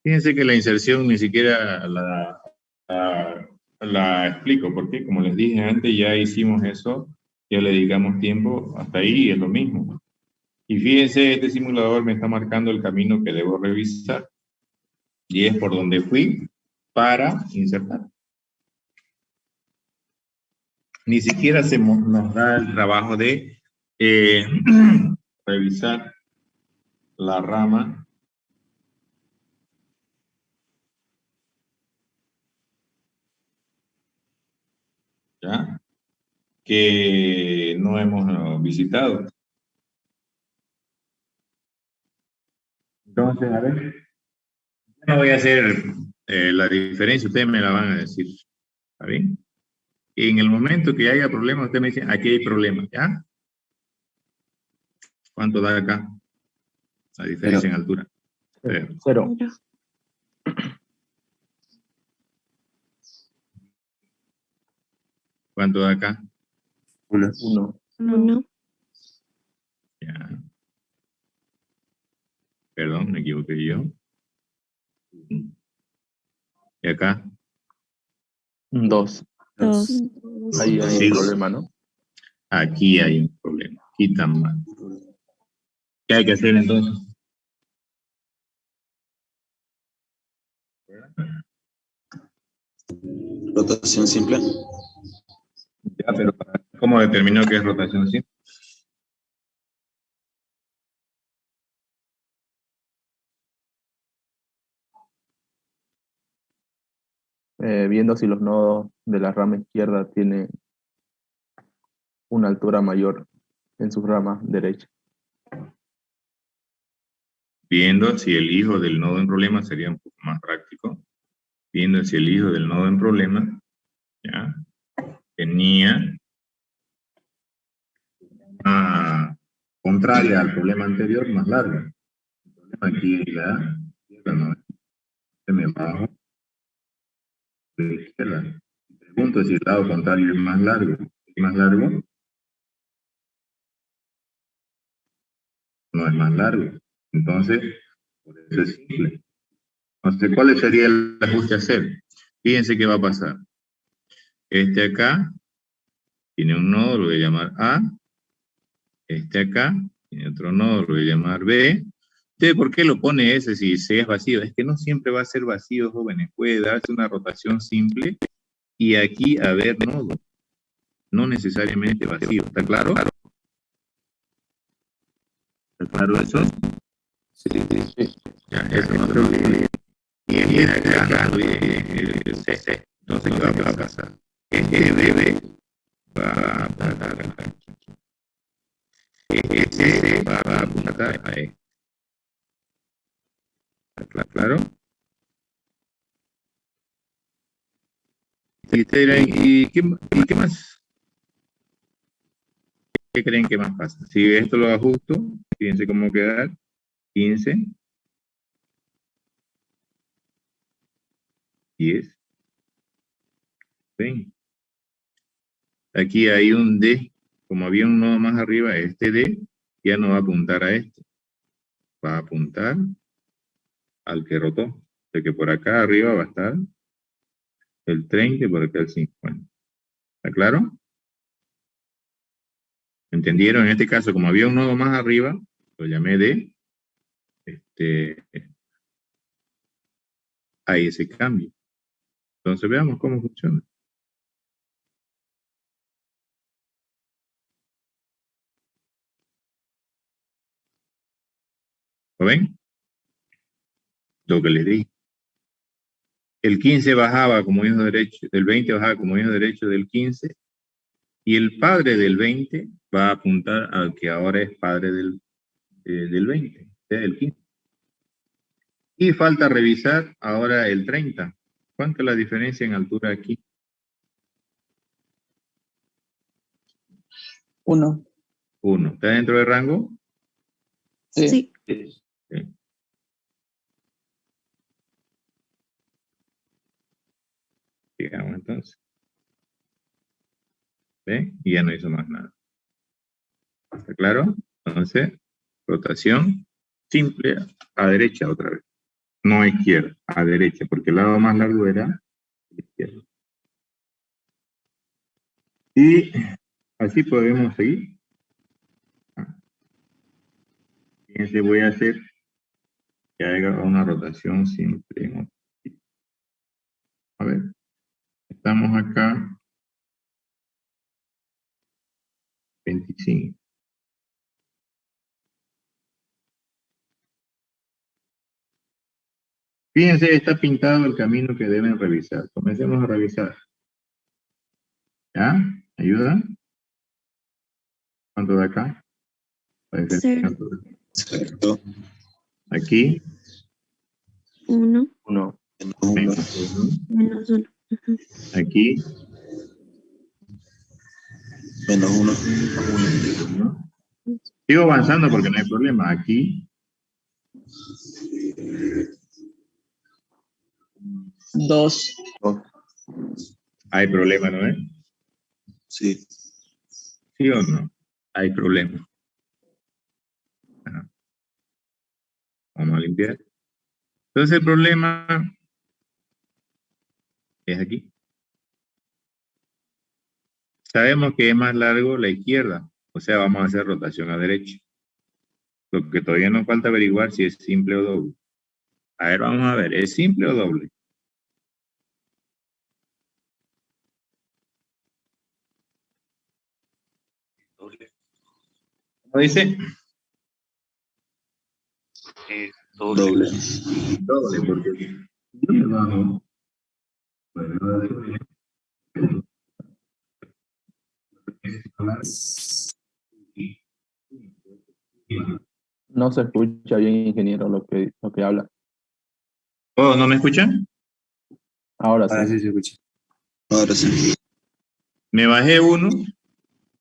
Fíjense que la inserción ni siquiera la explico, porque como les dije antes, ya hicimos eso, ya le dedicamos tiempo, hasta ahí es lo mismo. Y fíjense, este simulador me está marcando el camino que debo revisar, y es por donde fui para insertar. Ni siquiera nos da el trabajo de revisar la rama ¿ya? Que no hemos visitado. Entonces, a ver, no voy a hacer la diferencia, ustedes me la van a decir, ¿está bien? Y en el momento que haya problemas, ustedes me dicen, aquí hay problemas, ¿ya? ¿Cuánto da acá? La diferencia en altura. 0. 0. 0. ¿Cuánto da acá? 1. 1. 1. Ya. Perdón, me equivoqué yo. ¿Y acá? 2. 2. Ahí hay Sí. un problema, ¿no? Aquí hay un problema. Aquí tan mal. ¿Qué hay que hacer entonces? Rotación simple. Ya, pero ¿cómo determinó que es rotación simple? Viendo si los nodos de la rama izquierda tienen una altura mayor en sus ramas derecha. Viendo si el hijo del nodo en problema sería un poco más práctico. Viendo si el hijo del nodo en problema, ya, tenía una contraria al problema anterior más larga. El problema aquí es la izquierda, ¿no? Se me bajo de la izquierda. Pregunto si el lado contrario es más largo. ¿Es más largo? No es más largo. Entonces, por eso es simple. Entonces, ¿cuál sería el ajuste a hacer? Fíjense qué va a pasar. Este acá tiene un nodo, lo voy a llamar A. Este acá tiene otro nodo, lo voy a llamar B. ¿Usted por qué lo pone ese si C es vacío? Es que no siempre va a ser vacío, jóvenes. Puede darse una rotación simple y aquí haber nodo. No necesariamente vacío. ¿Está claro? ¿Está claro eso? Sí. Ya, eso no se olvide. Y este acá no olvide el C. Entonces, ¿qué va a pasar? Este B va a apuntar acá. Este va a apuntar a este. ¿Está claro? Y ustedes dirán, ¿y qué más? ¿Qué creen que más pasa? Si esto lo ajusto, fíjense cómo quedar. 15, 10, 20. Aquí hay un D. Como había un nodo más arriba, este D ya no va a apuntar a este. Va a apuntar al que rotó. De que por acá arriba va a estar el 30 y por acá el 50. ¿Está claro? ¿Entendieron? En este caso, como había un nodo más arriba, lo llamé D. Hay ese cambio. Entonces veamos cómo funciona. ¿Lo ven? Lo que les di. El 15 bajaba como hijo derecho, el 20 bajaba como hijo derecho del 15, y el padre del 20 va a apuntar al que ahora es padre del 20, o sea, el 15. Y falta revisar ahora el 30. ¿Cuánto es la diferencia en altura aquí? 1. 1. ¿Está dentro del rango? Sí. Sí. Digamos entonces. ¿Ve? Y ya no hizo más nada. ¿Está claro? Entonces, rotación simple a derecha otra vez. No a izquierda, a derecha, porque el lado más largo era izquierda. Y así podemos seguir. Fíjense, voy a hacer que haga una rotación simple. A ver, estamos acá. 25. Fíjense, está pintado el camino que deben revisar. Comencemos a revisar. ¿Ya? ¿Ayuda? ¿Cuánto de acá? Cero. Exacto. Aquí. 1. 1. Menos 1. Aquí. Menos 1. Sigo avanzando porque no hay problema. Aquí. 2. Hay problema, ¿no es? Sí. ¿Sí o no? Hay problema. Ajá. Vamos a limpiar. Entonces el problema es aquí. Sabemos que es más largo la izquierda, o sea, vamos a hacer rotación a derecha. Lo que todavía nos falta averiguar si es simple o doble. A ver, vamos a ver, ¿es simple o doble? Doble. ¿Cómo dice? Doble. Doble, porque yo me bajo. No se escucha bien, ingeniero, lo que habla. Oh, ¿no me escuchan? Ahora sí. Ahora sí se escucha. Ahora sí. Me bajé uno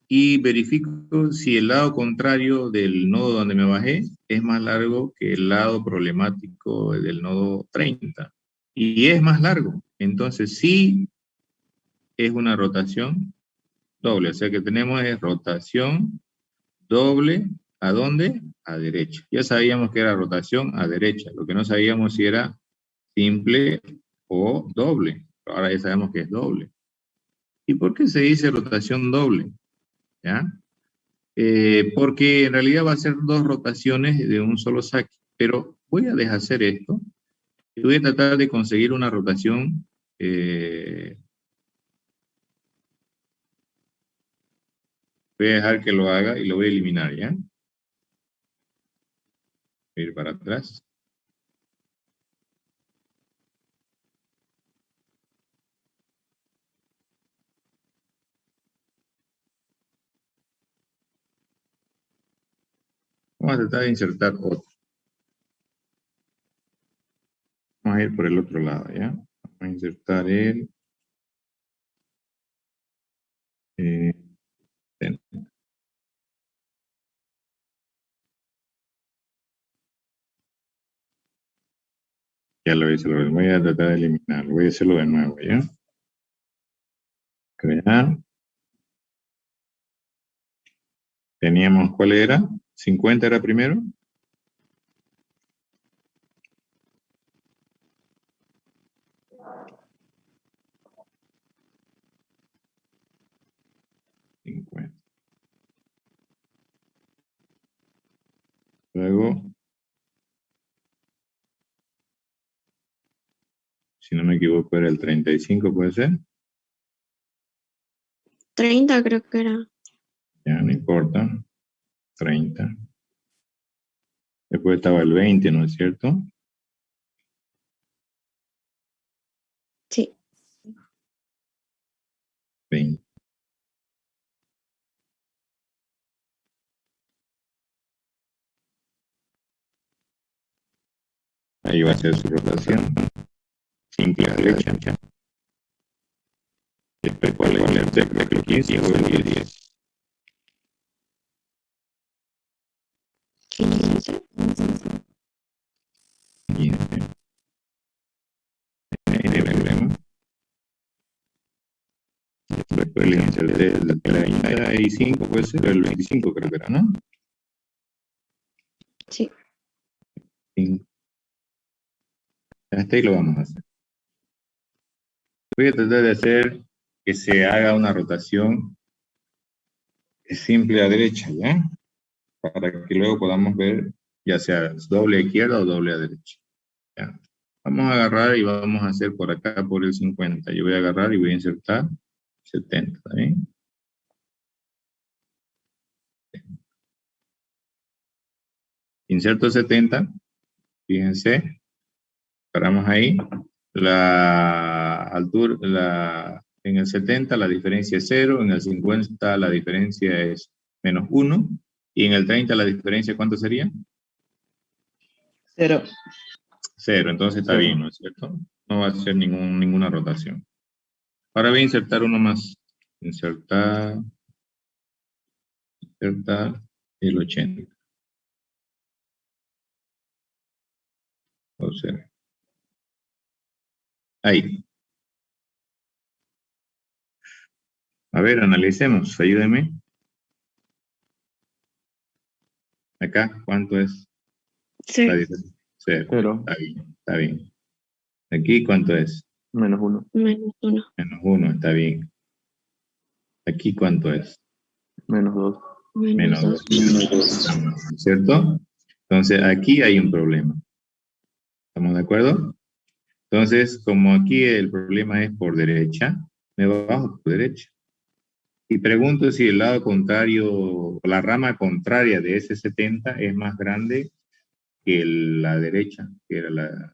y verifico si el lado contrario del nodo donde me bajé es más largo que el lado problemático del nodo 30. Y es más largo. Entonces sí es una rotación doble. O sea que tenemos es rotación doble. ¿A dónde? A derecha. Ya sabíamos que era rotación a derecha. Lo que no sabíamos si era simple o doble. Ahora ya sabemos que es doble. ¿Y por qué se dice rotación doble? ¿Ya? Porque en realidad va a ser dos rotaciones de un solo saque. Pero voy a deshacer esto y voy a tratar de conseguir una rotación. Voy a dejar que lo haga y lo voy a eliminar, ¿ya? Voy a ir para atrás. Vamos a tratar de insertar otro. Vamos a ir por el otro lado, ¿ya? Vamos a insertar el... ya lo hice, lo voy a tratar de eliminarlo. Voy a hacerlo de nuevo, ¿ya? Crear. Teníamos, ¿cuál era? 50 era primero. Luego, si no me equivoco, era el 35, ¿puede ser? 30 creo que era. Ya, no importa. 30. Después estaba el 20, ¿no es cierto? Sí. 20. Ahí va a ser su rotación. Simple a derecha. Después, ¿cuál es el 15 o el 10? 15. 15. ¿Tiene problema? Después le inserté el 35, puede ser el 25, creo que era, ¿no? Sí. 5. Hasta ahí lo vamos a hacer. Voy a tratar de hacer que se haga una rotación simple a derecha, ¿ya? Para que luego podamos ver ya sea doble a izquierda o doble a derecha. ¿Ya? Vamos a agarrar y vamos a hacer por acá por el 50. Yo voy a agarrar y voy a insertar 70, ¿está bien? Inserto 70, fíjense, paramos ahí. La altura, en el 70 la diferencia es 0, en el 50 la diferencia es menos 1, y en el 30 la diferencia, ¿cuánto sería? 0. 0, entonces está bien, ¿no es cierto? No va a ser ninguna rotación. Ahora voy a insertar uno más. Insertar el 80. Observe. Ahí. A ver, analicemos, ayúdenme. Acá, ¿cuánto es la Cero. diferencia? Cero. Cero. Está bien, está bien. Aquí, ¿cuánto es? -1. -1. -1, está bien. Aquí, ¿cuánto es? -2. -2. -2. ¿Cierto? Entonces, aquí hay un problema. ¿Estamos de acuerdo? Entonces, como aquí el problema es por derecha, me bajo por derecha. Y pregunto si el lado contrario, o la rama contraria de ese 70 es más grande que la derecha, que era el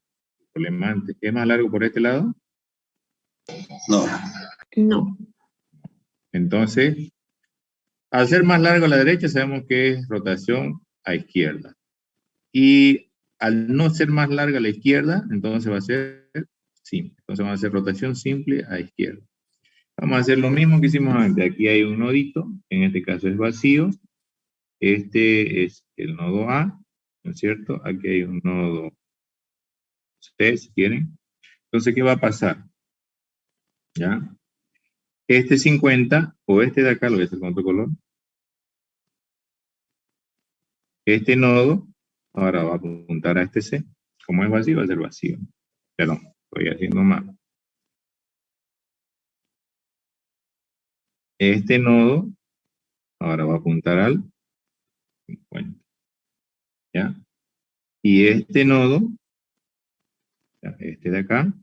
problema antes. ¿Es más largo por este lado? No. No. Entonces, al ser más largo a la derecha, sabemos que es rotación a izquierda. Y al no ser más larga a la izquierda, entonces va a ser simple. Entonces va a ser rotación simple a izquierda. Vamos a hacer lo mismo que hicimos antes. Aquí hay un nodito, en este caso es vacío. Este es el nodo A, ¿no es cierto? Aquí hay un nodo C, si quieren. Entonces, ¿qué va a pasar? ¿Ya? Este 50, o este de acá, lo voy a hacer con otro color. Este nodo, ahora va a apuntar a este C. Como es vacío, va a ser vacío. Perdón, estoy haciendo mal. Este nodo, ahora va a apuntar al 50. ¿Ya? Y este nodo, este de acá,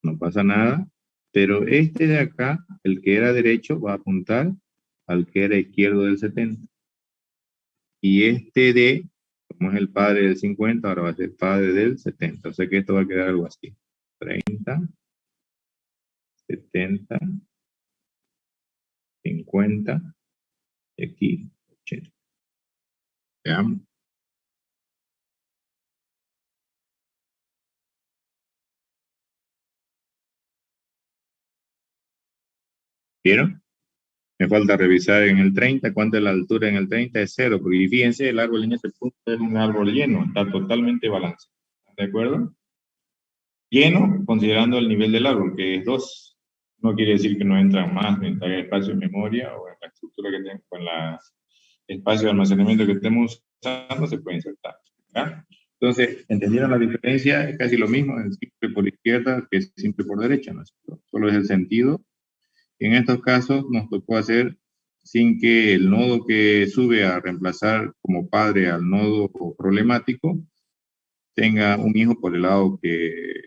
no pasa nada, pero este de acá, el que era derecho, va a apuntar al que era izquierdo del 70. Y este D, como es el padre del 50, ahora va a ser padre del 70. O sea que esto va a quedar algo así. 30, 70, 50, y aquí 80. Veamos. ¿Vieron? Me falta revisar en el 30, cuánto es la altura en el 30, es 0, porque fíjense, el árbol en este punto es un árbol lleno, está totalmente balanceado. ¿De acuerdo? Lleno, considerando el nivel del árbol, que es 2. No quiere decir que no entran más mientras haya espacio en memoria o en la estructura que tenemos, con el espacio de almacenamiento que estemos usando, se puede insertar. ¿Ya? Entonces, ¿entendieron la diferencia? Es casi lo mismo, es simple por izquierda que es simple por derecha, ¿no es cierto? Solo es el sentido. En estos casos nos tocó hacer sin que el nodo que sube a reemplazar como padre al nodo problemático tenga un hijo por el lado que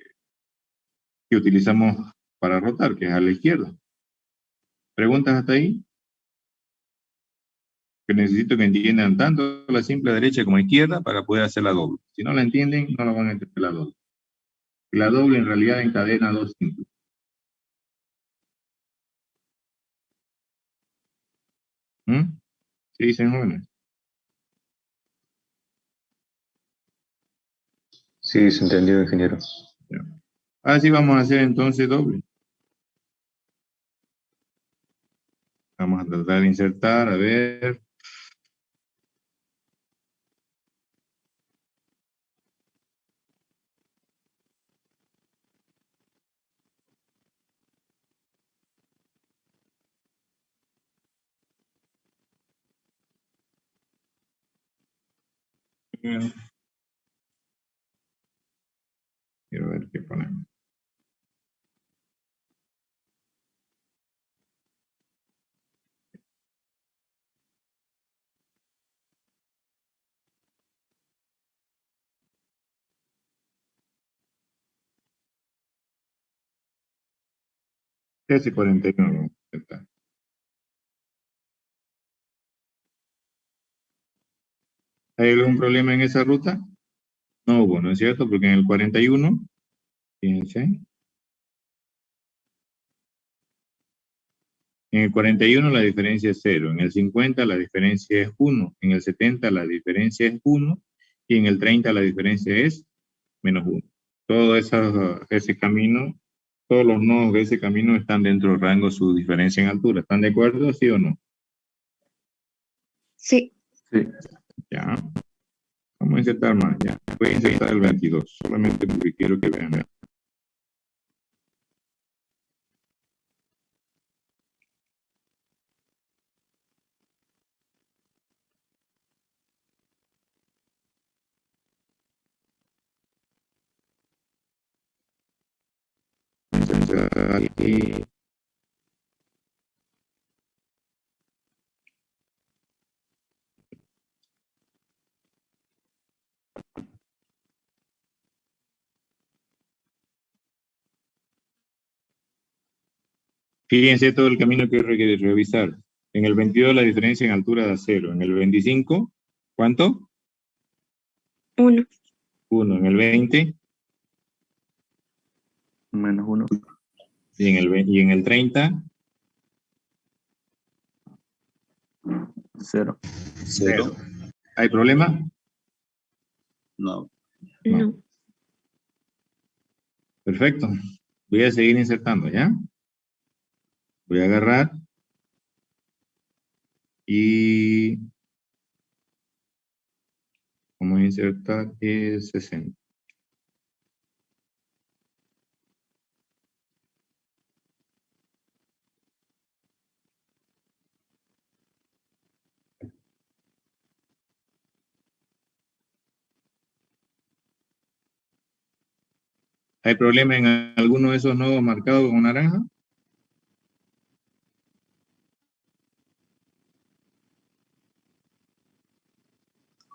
utilizamos para rotar, que es a la izquierda. ¿Preguntas hasta ahí? Que necesito que entiendan tanto la simple derecha como izquierda para poder hacer la doble. Si no la entienden, no la van a entender la doble. La doble en realidad encadena dos simples. ¿Sí dicen jóvenes? Sí, se entendió, ingeniero. Así vamos a hacer entonces doble. Vamos a tratar de insertar, a ver. Quiero ver qué ponemos. Ese 41 vamos a insertar. ¿Hay algún problema en esa ruta? No hubo, ¿no es cierto? Porque en el 41, fíjense. En el 41 la diferencia es 0, en el 50 la diferencia es 1, en el 70 la diferencia es 1 y en el 30 la diferencia es -1. Todo ese camino, todos los nodos de ese camino están dentro del rango de su diferencia en altura. ¿Están de acuerdo, sí o no? Sí. Sí. Ya. Vamos a insertar más, ya. Voy a insertar el 22, solamente porque quiero que vean. aquí. Fíjense todo el camino que requiere revisar. En el 22 la diferencia en altura da 0. En el 25, ¿cuánto? 1. 1. En el 20 -1. y en el 30, 0. 0. ¿hay problema? No. No. Perfecto. Voy a seguir insertando, ¿ya? Voy a agarrar y vamos a insertar 60. ¿Hay problema en alguno de esos nodos marcados con naranja?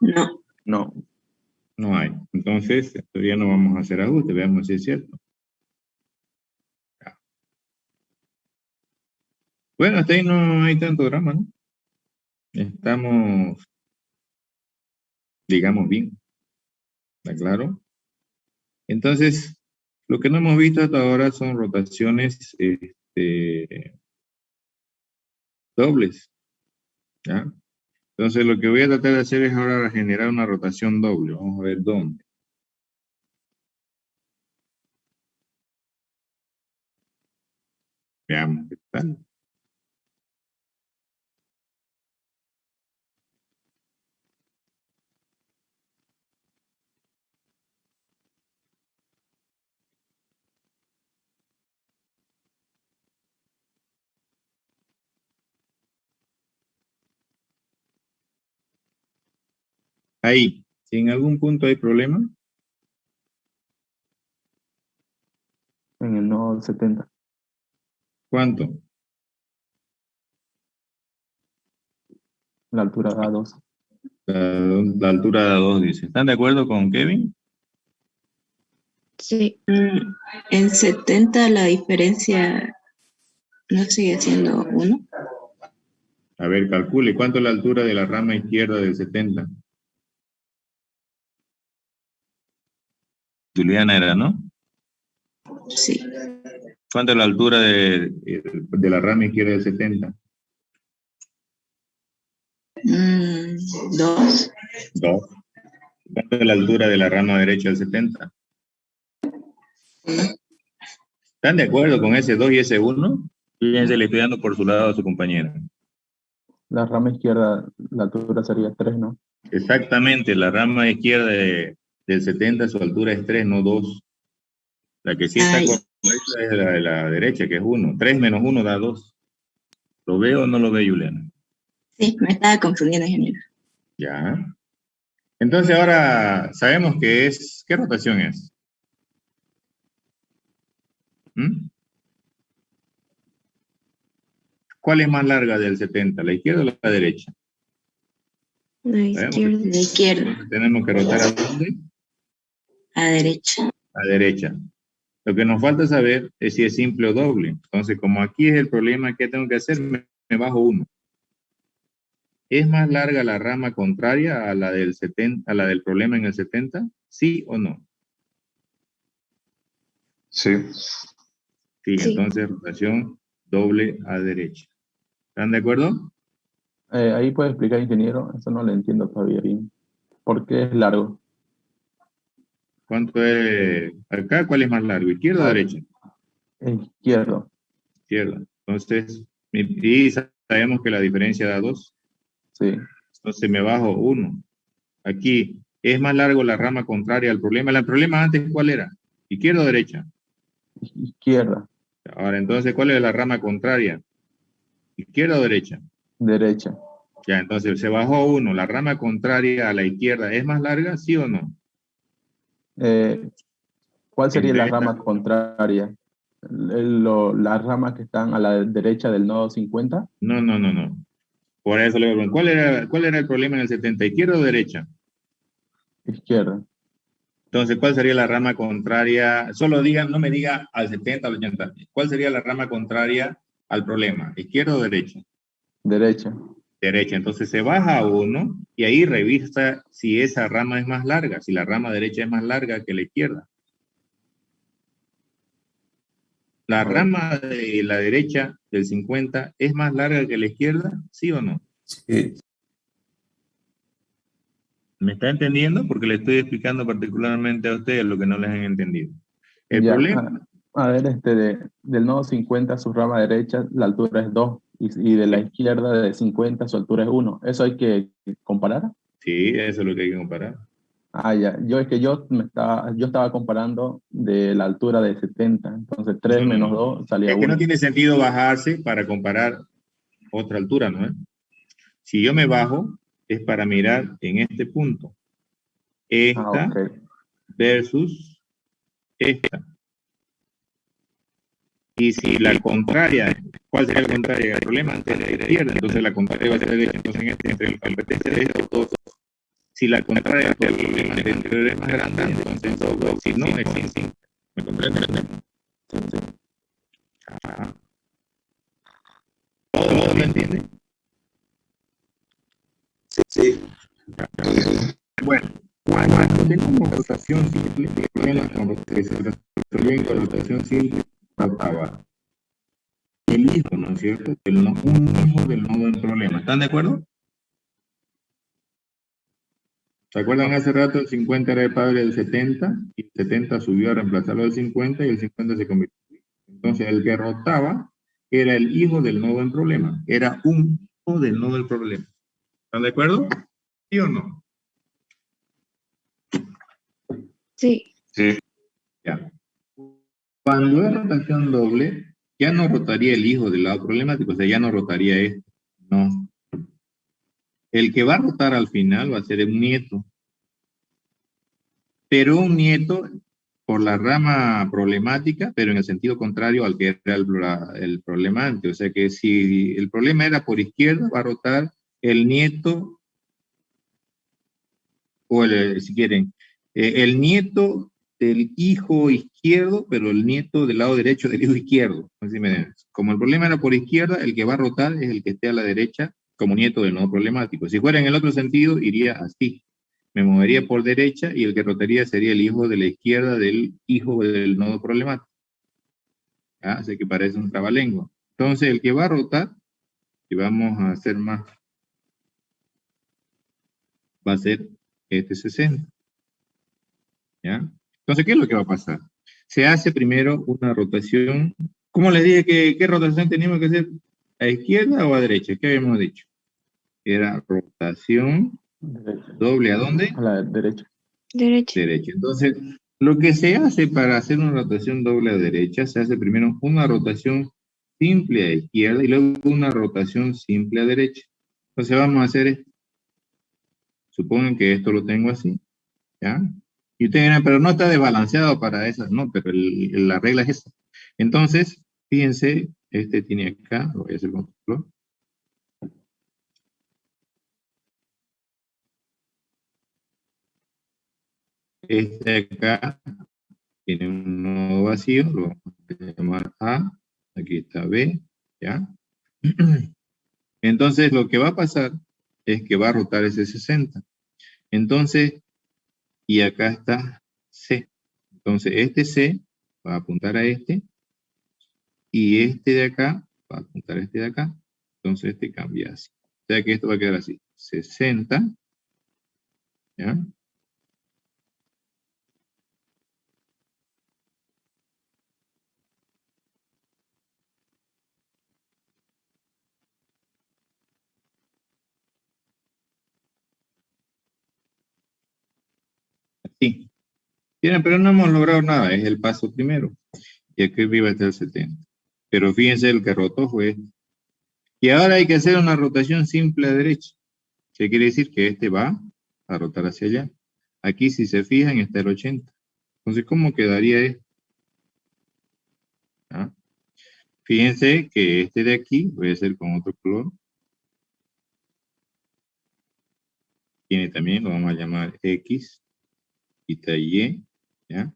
No. No. No hay. Entonces, todavía no vamos a hacer ajuste. Veamos si es cierto. Bueno, hasta ahí no hay tanto drama, ¿no? Estamos, digamos, bien. ¿Está claro? Entonces, lo que no hemos visto hasta ahora son rotaciones dobles. ¿Ya? Entonces, lo que voy a tratar de hacer es ahora generar una rotación doble. Vamos a ver dónde. Veamos qué tal. Ahí, si en algún punto hay problema, En el nodo 70. ¿cuánto? La altura da 2. La altura de 2 dice. ¿Están de acuerdo con Kevin? Sí. En 70 la diferencia no sigue siendo 1. A ver, calcule. ¿Cuánto es la altura de la rama izquierda del 70? Juliana era, ¿no? Sí. ¿Cuánto es la altura de la rama izquierda del 70? 2. 2. ¿Cuánto es la altura de la rama derecha del 70? ¿Están de acuerdo con ese 2 y ese 1? Fíjense, le estoy dando por su lado a su compañera. La rama izquierda, la altura sería 3, ¿no? Exactamente, la rama izquierda del 70, su altura es 3, no 2. La que sí está correcta es la de la derecha, que es 1. 3 menos 1 da 2. ¿Lo veo o no lo ve, Juliana? Sí, me estaba confundiendo, ingeniero. Ya. Entonces ahora sabemos que es... ¿Qué rotación es? ¿Mm? ¿Cuál es más larga del 70? ¿La izquierda o la derecha? La izquierda. La izquierda. Tenemos que rotar ¿a dónde? A derecha. A derecha. Lo que nos falta saber es si es simple o doble. Entonces, como aquí es el problema, ¿qué tengo que hacer? Me bajo 1. ¿Es más larga la rama contraria a la del 70, a la del problema en el 70? ¿Sí o no? Sí. Sí, Sí. entonces rotación doble a derecha. ¿Están de acuerdo? Ahí puede explicar, ingeniero. Eso no lo entiendo todavía bien. ¿Por qué es largo? ¿Cuánto es acá? ¿Cuál es más largo? ¿Izquierda o derecha? Es izquierdo. Izquierda. Entonces, y sabemos que la diferencia da 2. Sí. Entonces me bajo 1. Aquí, ¿es más largo la rama contraria al problema? ¿El problema antes cuál era? ¿Izquierda o derecha? Izquierda. Ahora, entonces, ¿cuál es la rama contraria? ¿Izquierda o derecha? Derecha. Ya, entonces se bajó 1. ¿La rama contraria a la izquierda es más larga, sí o no? ¿Cuál sería Entre la estas rama dos. contraria? las ramas que están a la derecha del nodo 50. No. Por eso le digo, ¿cuál era el problema en el 70? ¿Izquierda o derecha? Izquierda. Entonces, ¿cuál sería la rama contraria? Solo digan, no me diga al 70, al 80. ¿Cuál sería la rama contraria al problema? ¿Izquierda o derecha? Derecha. Derecha. Entonces se baja a 1 y ahí revisa si esa rama es más larga, si la rama derecha es más larga que la izquierda. ¿La rama de la derecha del 50 es más larga que la izquierda? ¿Sí o no? Sí. ¿Me está entendiendo? Porque le estoy explicando particularmente a ustedes lo que no les han entendido. El Ya, problema... a ver, del nodo 50 su rama derecha la altura es 2 y de la izquierda de 50 su altura es 1. ¿Eso hay que comparar? Sí, eso es lo que hay que comparar. Ya. Yo estaba comparando de la altura de 70. Entonces 3 No. menos 2 salía Es que 1. no tiene sentido bajarse para comparar otra altura, ¿no es? Si yo me bajo, es para mirar en este punto. Esta Ok. versus esta. Y si la contraria, ¿cuál sería la contraria? El problema antes de la izquierda, entonces la contraria va a ser derecha. Entonces entre el competencia de estos dos, si la contraria del problema anterior es más grande, entonces dos, si no, existe. ¿Me comprenden? ¿Todo me entienden? Sí. Bueno, cuando tenemos rotación simple, el problema que se resolvió con rotación simple, trataba el hijo, ¿no es cierto? Un hijo del nodo en problema. ¿Están de acuerdo? ¿Se acuerdan hace rato el 50 era el padre del 70? Y el 70 subió a reemplazarlo del 50 y el 50 se convirtió. Entonces el que rotaba era el hijo del nodo en problema. Era un hijo del nodo en problema. ¿Están de acuerdo? ¿Sí o no? Sí. Sí. Ya. Cuando es rotación doble, ya no rotaría el hijo del lado problemático, o sea, ya no rotaría este. No. El que va a rotar al final va a ser un nieto. Pero un nieto por la rama problemática, pero en el sentido contrario al que era el problemante. O sea que si el problema era por izquierda, va a rotar el nieto, o si quieren, el nieto del hijo izquierdo, pero el nieto del lado derecho del hijo izquierdo. Así como el problema era por izquierda, el que va a rotar es el que esté a la derecha como nieto del nodo problemático. Si fuera en el otro sentido, iría así. Me movería por derecha y el que rotaría sería el hijo de la izquierda del hijo del nodo problemático. Así que parece un trabalengua. Entonces, el que va a rotar, y vamos a hacer más, va a ser este 60. ¿Ya? Entonces, ¿qué es lo que va a pasar? Se hace primero una rotación. ¿Cómo les dije qué rotación teníamos que hacer? ¿A izquierda o a derecha? ¿Qué habíamos dicho? Era rotación Derecha. doble. ¿A dónde? A la derecha. Derecha. Derecha. Entonces, lo que se hace para hacer una rotación doble a derecha, se hace primero una rotación simple a izquierda y luego una rotación simple a derecha. Entonces vamos a hacer esto. Supongan que esto lo tengo así, ¿ya? Y ustedes dirán, pero no está desbalanceado para esas, no, pero la regla es esa. Entonces, fíjense, este tiene acá, lo voy a hacer con color. Este acá tiene un nodo vacío, lo vamos a llamar A, aquí está B, ¿ya? Entonces, lo que va a pasar es que va a rotar ese 60. Entonces, y acá está C. Entonces, este C va a apuntar a este, y este de acá va a apuntar a este de acá. Entonces, este cambia así. O sea que esto va a quedar así. 60, ¿ya? Así. Miren, pero no hemos logrado nada. Es el paso primero. Y aquí arriba está el 70. Pero fíjense, el que rotó fue este. Y ahora hay que hacer una rotación simple a derecha. ¿Qué quiere decir? Que este va a rotar hacia allá. Aquí, si se fijan, está el 80. Entonces, ¿cómo quedaría esto? ¿ya? Fíjense que este de aquí, voy a hacer con otro color. Tiene también, lo vamos a llamar X, aquí está Y, ¿ya?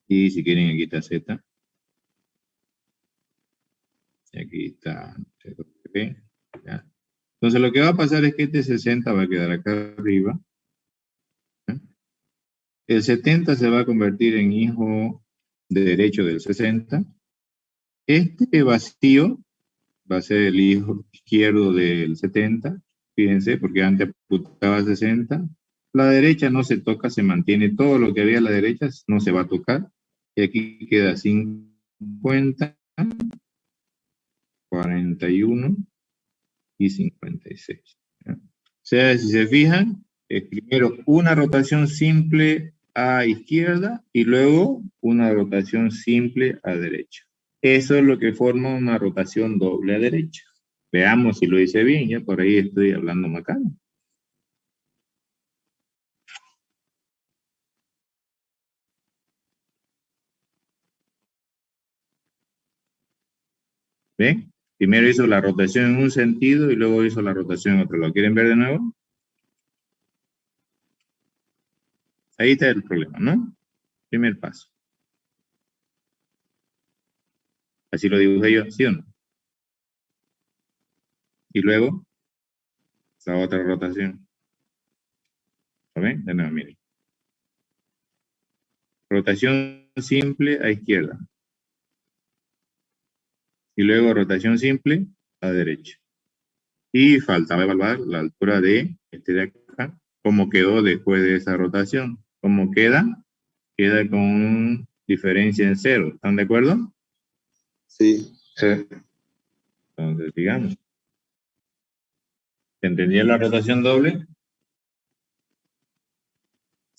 Y si quieren, aquí está Z. Y aquí está W, ¿ya? Entonces lo que va a pasar es que este 60 va a quedar acá arriba. ¿Ya? El 70 se va a convertir en hijo de derecho del 60. Este vacío va a ser el hijo izquierdo del 70. Fíjense, porque antes apuntaba 60. La derecha no se toca, se mantiene. Todo lo que había a la derecha no se va a tocar. Y aquí queda 50, 41 y 56. ¿Ya? O sea, si se fijan, primero una rotación simple a izquierda y luego una rotación simple a derecha. Eso es lo que forma una rotación doble a derecha. Veamos si lo hice bien, ya por ahí estoy hablando macano. ¿Ven? Primero hizo la rotación en un sentido y luego hizo la rotación en otro. ¿Lo quieren ver de nuevo? Ahí está el problema, ¿no? Primer paso. Así lo dibujé yo, ¿sí o no? Y luego, la otra rotación. ¿Lo ven? De nuevo, miren. Rotación simple a izquierda. Y luego rotación simple a derecha. Y faltaba evaluar la altura de este de acá. ¿Cómo quedó después de esa rotación? ¿Cómo queda? Queda con diferencia en 0. ¿Están de acuerdo? Sí. Entonces, digamos. ¿Entendía la rotación doble?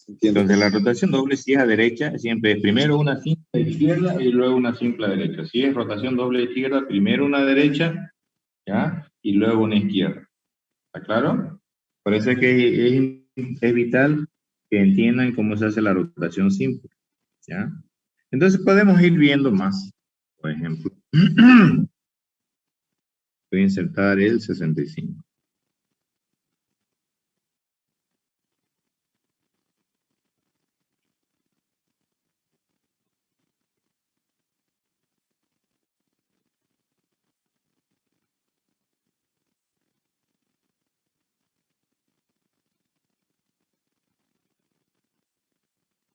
Entiendo. Entonces, la rotación doble, si es a derecha, siempre es primero una simple a izquierda y luego una simple a derecha. Si es rotación doble a izquierda, primero una derecha, ¿ya? Y luego una izquierda. ¿Está claro? Por eso es que es vital que entiendan cómo se hace la rotación simple, ¿ya? Entonces, podemos ir viendo más. Por ejemplo, voy a insertar el 65.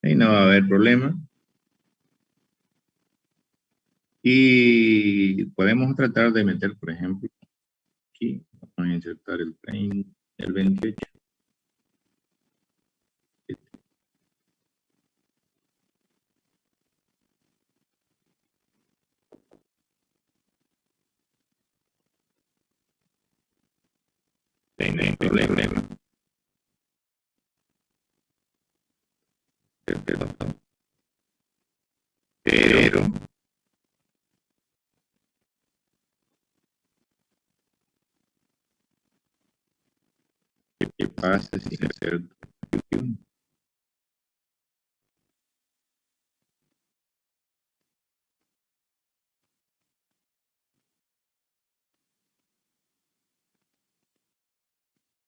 Ahí no va a haber problema. Y podemos tratar de meter, por ejemplo, aquí, vamos a insertar el 28. No hay problema. Pero ¿qué pasa si hacer distribución?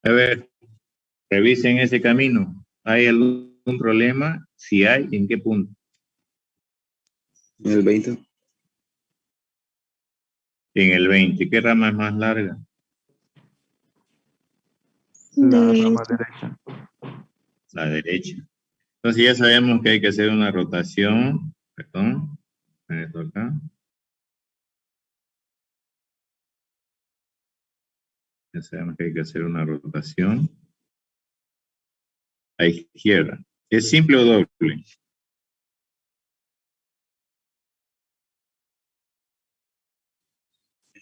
A ver, revisen ese camino. ¿Hay algún problema? Si hay, ¿en qué punto? En el 20. En el 20. ¿Qué rama es más larga? La De rama derecha. La derecha. Entonces ya sabemos que hay que hacer una rotación. Perdón. Esto acá. Ya sabemos que hay que hacer una rotación a izquierda. ¿Es simple o doble?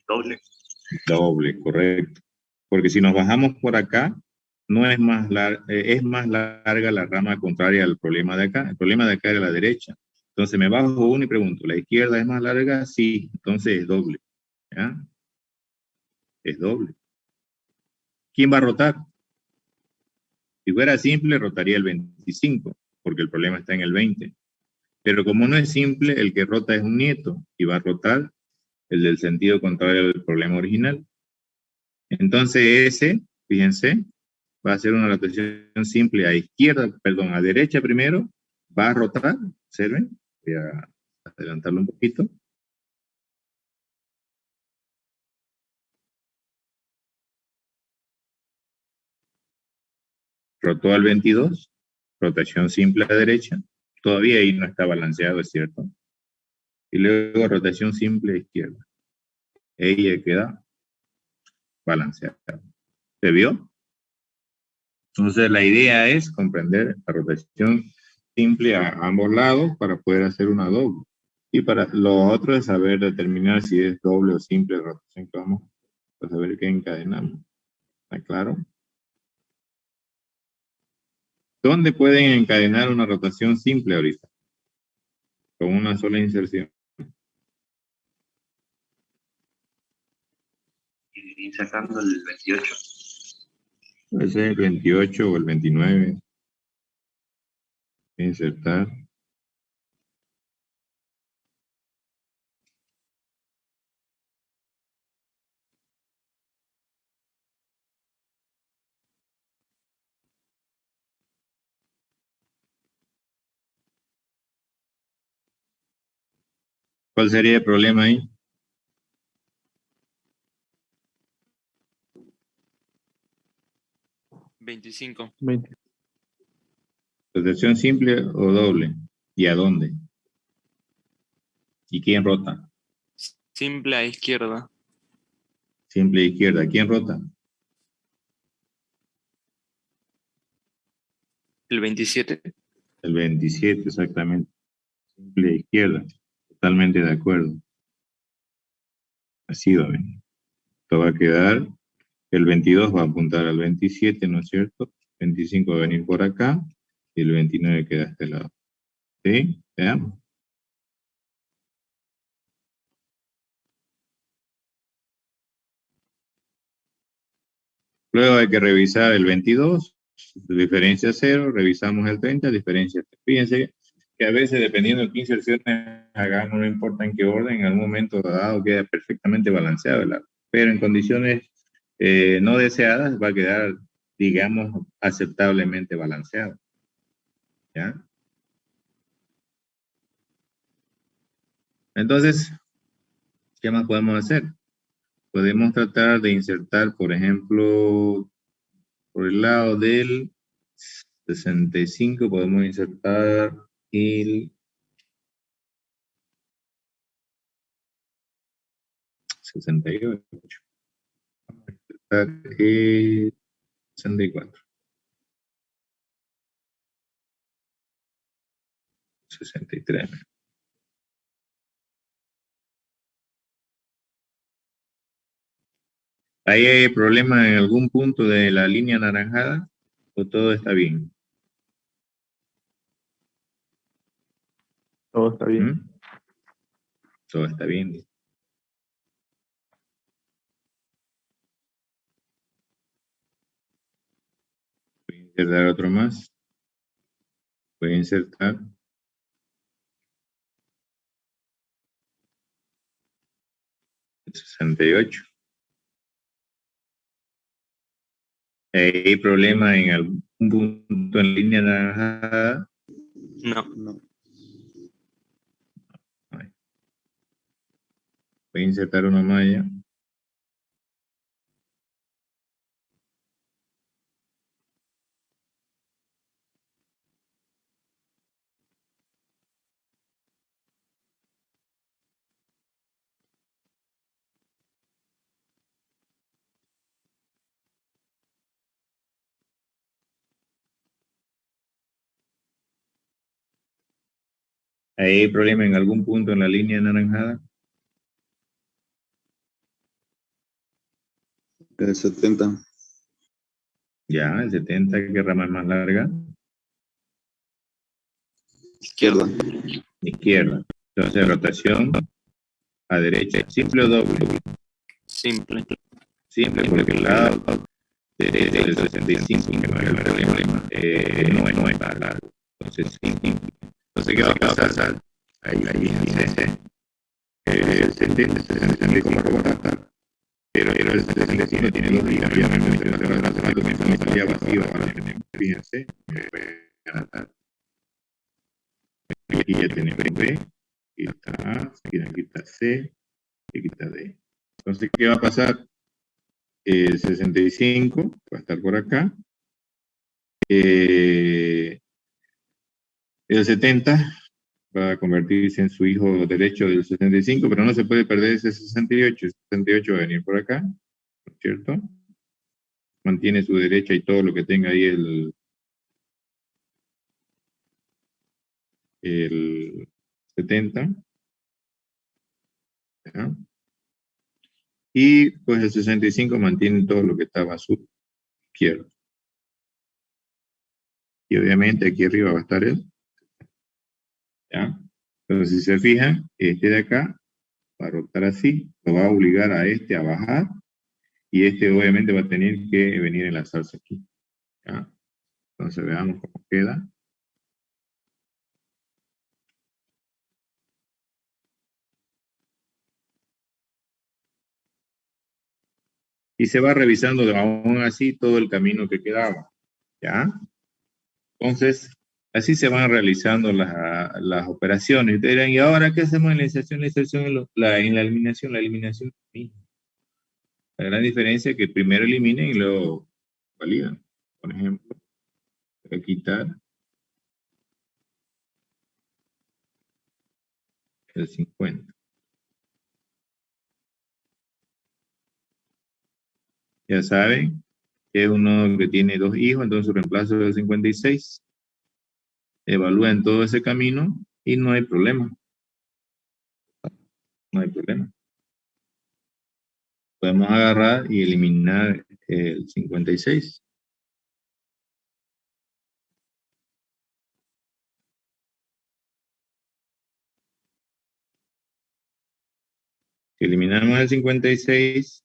Doble. Doble, correcto. Porque si nos bajamos por acá, no es más es más larga la rama contraria al problema de acá. El problema de acá era la derecha. Entonces me bajo uno y pregunto, ¿la izquierda es más larga? Sí, entonces es doble. ¿Ya? Es doble. ¿Quién va a rotar? Si fuera simple, rotaría el 25, porque el problema está en el 20. Pero como no es simple, el que rota es un nieto y va a rotar el del sentido contrario del problema original. Entonces ese, fíjense, va a ser una rotación simple a izquierda, perdón, a derecha primero, va a rotar, observen, voy a adelantarlo un poquito. Rotó al 22, rotación simple a derecha, todavía ahí no está balanceado, es cierto. Y luego rotación simple a izquierda. Ella queda balanceada. ¿Se vio? Entonces la idea es comprender la rotación simple a ambos lados para poder hacer una doble. Y para lo otro es saber determinar si es doble o simple rotación que vamos a saber qué encadenamos. ¿Está claro? ¿Dónde pueden encadenar una rotación simple ahorita? Con una sola inserción. Insertando el 28. Puede ser el 28 o el 29. Insertar. ¿Cuál sería el problema ahí? ¿25? 20. ¿Rotación simple o doble? ¿Y a dónde? ¿Y quién rota? Simple a izquierda. Simple a izquierda. ¿Quién rota? El 27. El 27, exactamente. Simple a izquierda. Totalmente de acuerdo. Así va a venir. Esto va a quedar, el 22 va a apuntar al 27, ¿no es cierto? 25 va a venir por acá y el 29 queda a este lado. ¿Sí? Veamos. Luego hay que revisar el 22, diferencia 0, revisamos el 30, diferencia 3. Fíjense que a veces, dependiendo de qué inserciones hagamos, no importa en qué orden, en algún momento dado queda perfectamente balanceado el arco. Pero en condiciones no deseadas va a quedar, digamos, aceptablemente balanceado. ¿Ya? Entonces, ¿qué más podemos hacer? Podemos tratar de insertar, por ejemplo, por el lado del 65, podemos insertar el 68. Vamos a insertar el 64. 63. ¿Ahí hay problema en algún punto de la línea anaranjada o todo está bien? Todo está bien. ¿Mm? Todo está bien. Voy a insertar otro más. Voy a insertar 68. ¿Hay problema en algún punto en línea anaranjada? No. Voy a insertar una malla. ¿Hay problema en algún punto en la línea anaranjada? El 70. Ya, el 70, ¿qué rama es más larga? Izquierda. Izquierda. Entonces, rotación a derecha. ¿Simple o doble? Simple. Simple, porque el lado derecho del 65, que no es el problema, no es más largo. Entonces, simple. Entonces, ¿qué va a pasar? Ahí dice, el 70, 65 va a rebotar. Pero el 65 tiene lógica, ya me mencionaste hace rato que es una salida vacía para tener, fíjense, aquí ya tenemos B, aquí está A, aquí está C, aquí está D. Entonces, ¿qué va a pasar? El 65 va a estar por acá. El 70 va a convertirse en su hijo derecho del 65, pero no se puede perder ese 68. El 68 va a venir por acá, ¿no es cierto? Mantiene su derecha y todo lo que tenga ahí el 70. ¿Ya? Y pues el 65 mantiene todo lo que estaba a su izquierda. Y obviamente aquí arriba va a estar él. ¿Ya? Entonces, si se fijan, este de acá va a rotar así, lo va a obligar a este a bajar, y este obviamente va a tener que venir a enlazarse aquí. ¿Ya? Entonces veamos cómo queda. Y se va revisando aún así todo el camino que quedaba. ¿Ya? Entonces, así se van realizando las operaciones. Ustedes dirán, ¿y ahora qué hacemos en la inserción? En la eliminación. La eliminación es lo mismo. La gran diferencia es que primero eliminen y luego validan. Por ejemplo, voy a quitar el 50. Ya saben que es uno que tiene 2 hijos, entonces su reemplazo es el 56. Evalúen todo ese camino y no hay problema. No hay problema. Podemos agarrar y eliminar el 56. Si eliminamos el 56,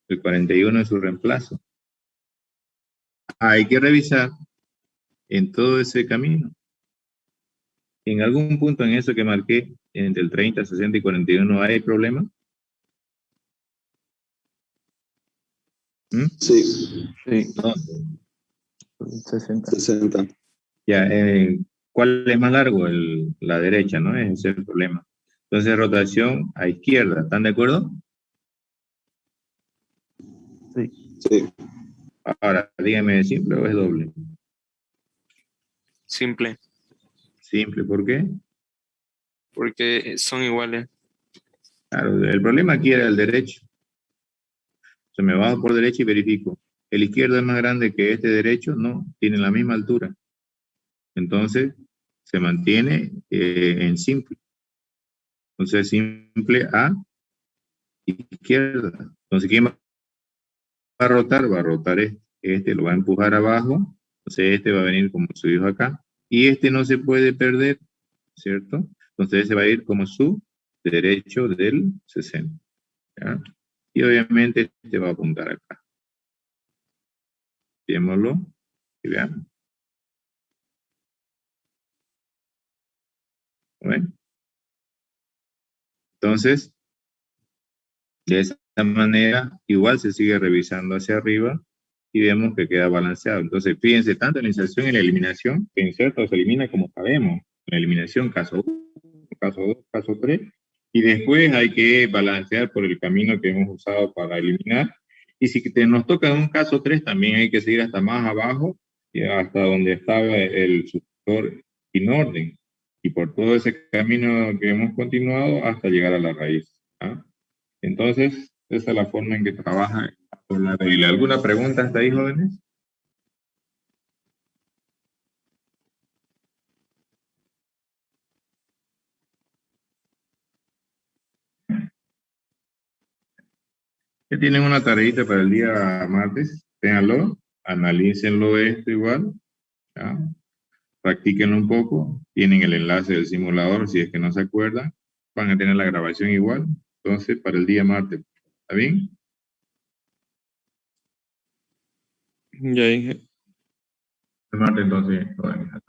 el 41 es su reemplazo. Hay que revisar en todo ese camino. En algún punto en eso que marqué, entre el 30, 60 y 41, ¿hay problema? ¿Mm? Sí, Sí, No. 60. 60. Ya, ¿cuál es más largo? La derecha, ¿no? Ese es el problema. Entonces, rotación a izquierda, ¿están de acuerdo? Sí. Sí, Ahora, dígame, ¿es simple o es doble? Simple, Simple, ¿por qué? porque son iguales. Claro, el problema aquí era el derecho. Se me bajo por derecha y verifico. ¿El izquierdo es más grande que este derecho? No, tienen la misma altura. Entonces, se mantiene en simple. Entonces, simple a izquierda. Entonces, ¿quién va a rotar? Va a rotar este. Este lo va a empujar abajo. Entonces, este va a venir como su hijo acá. Y este no se puede perder, ¿cierto? Entonces, este va a ir como su derecho del 60. ¿Ya? Y obviamente, este va a apuntar acá. Veámoslo y veamos. Bueno. Entonces, de esa manera, igual se sigue revisando hacia arriba y vemos que queda balanceado. Entonces, fíjense, tanto en la inserción y en la eliminación, que inserta o se elimina como sabemos. La eliminación, caso 1, caso 2, caso 3. Y después hay que balancear por el camino que hemos usado para eliminar. Y si nos toca un caso 3, también hay que seguir hasta más abajo, hasta donde estaba el sucesor in orden. Y por todo ese camino que hemos continuado hasta llegar a la raíz. ¿Ah? Entonces, esa es la forma en que trabaja la regla. ¿Alguna pregunta hasta ahí, jóvenes? Que tienen una tareita para el día martes, ténganlo, analícenlo esto igual, ¿ya? Practíquenlo un poco, tienen el enlace del simulador, si es que no se acuerdan, van a tener la grabación igual, entonces para el día martes, ¿está bien? Ya dije. El martes entonces, jóvenes.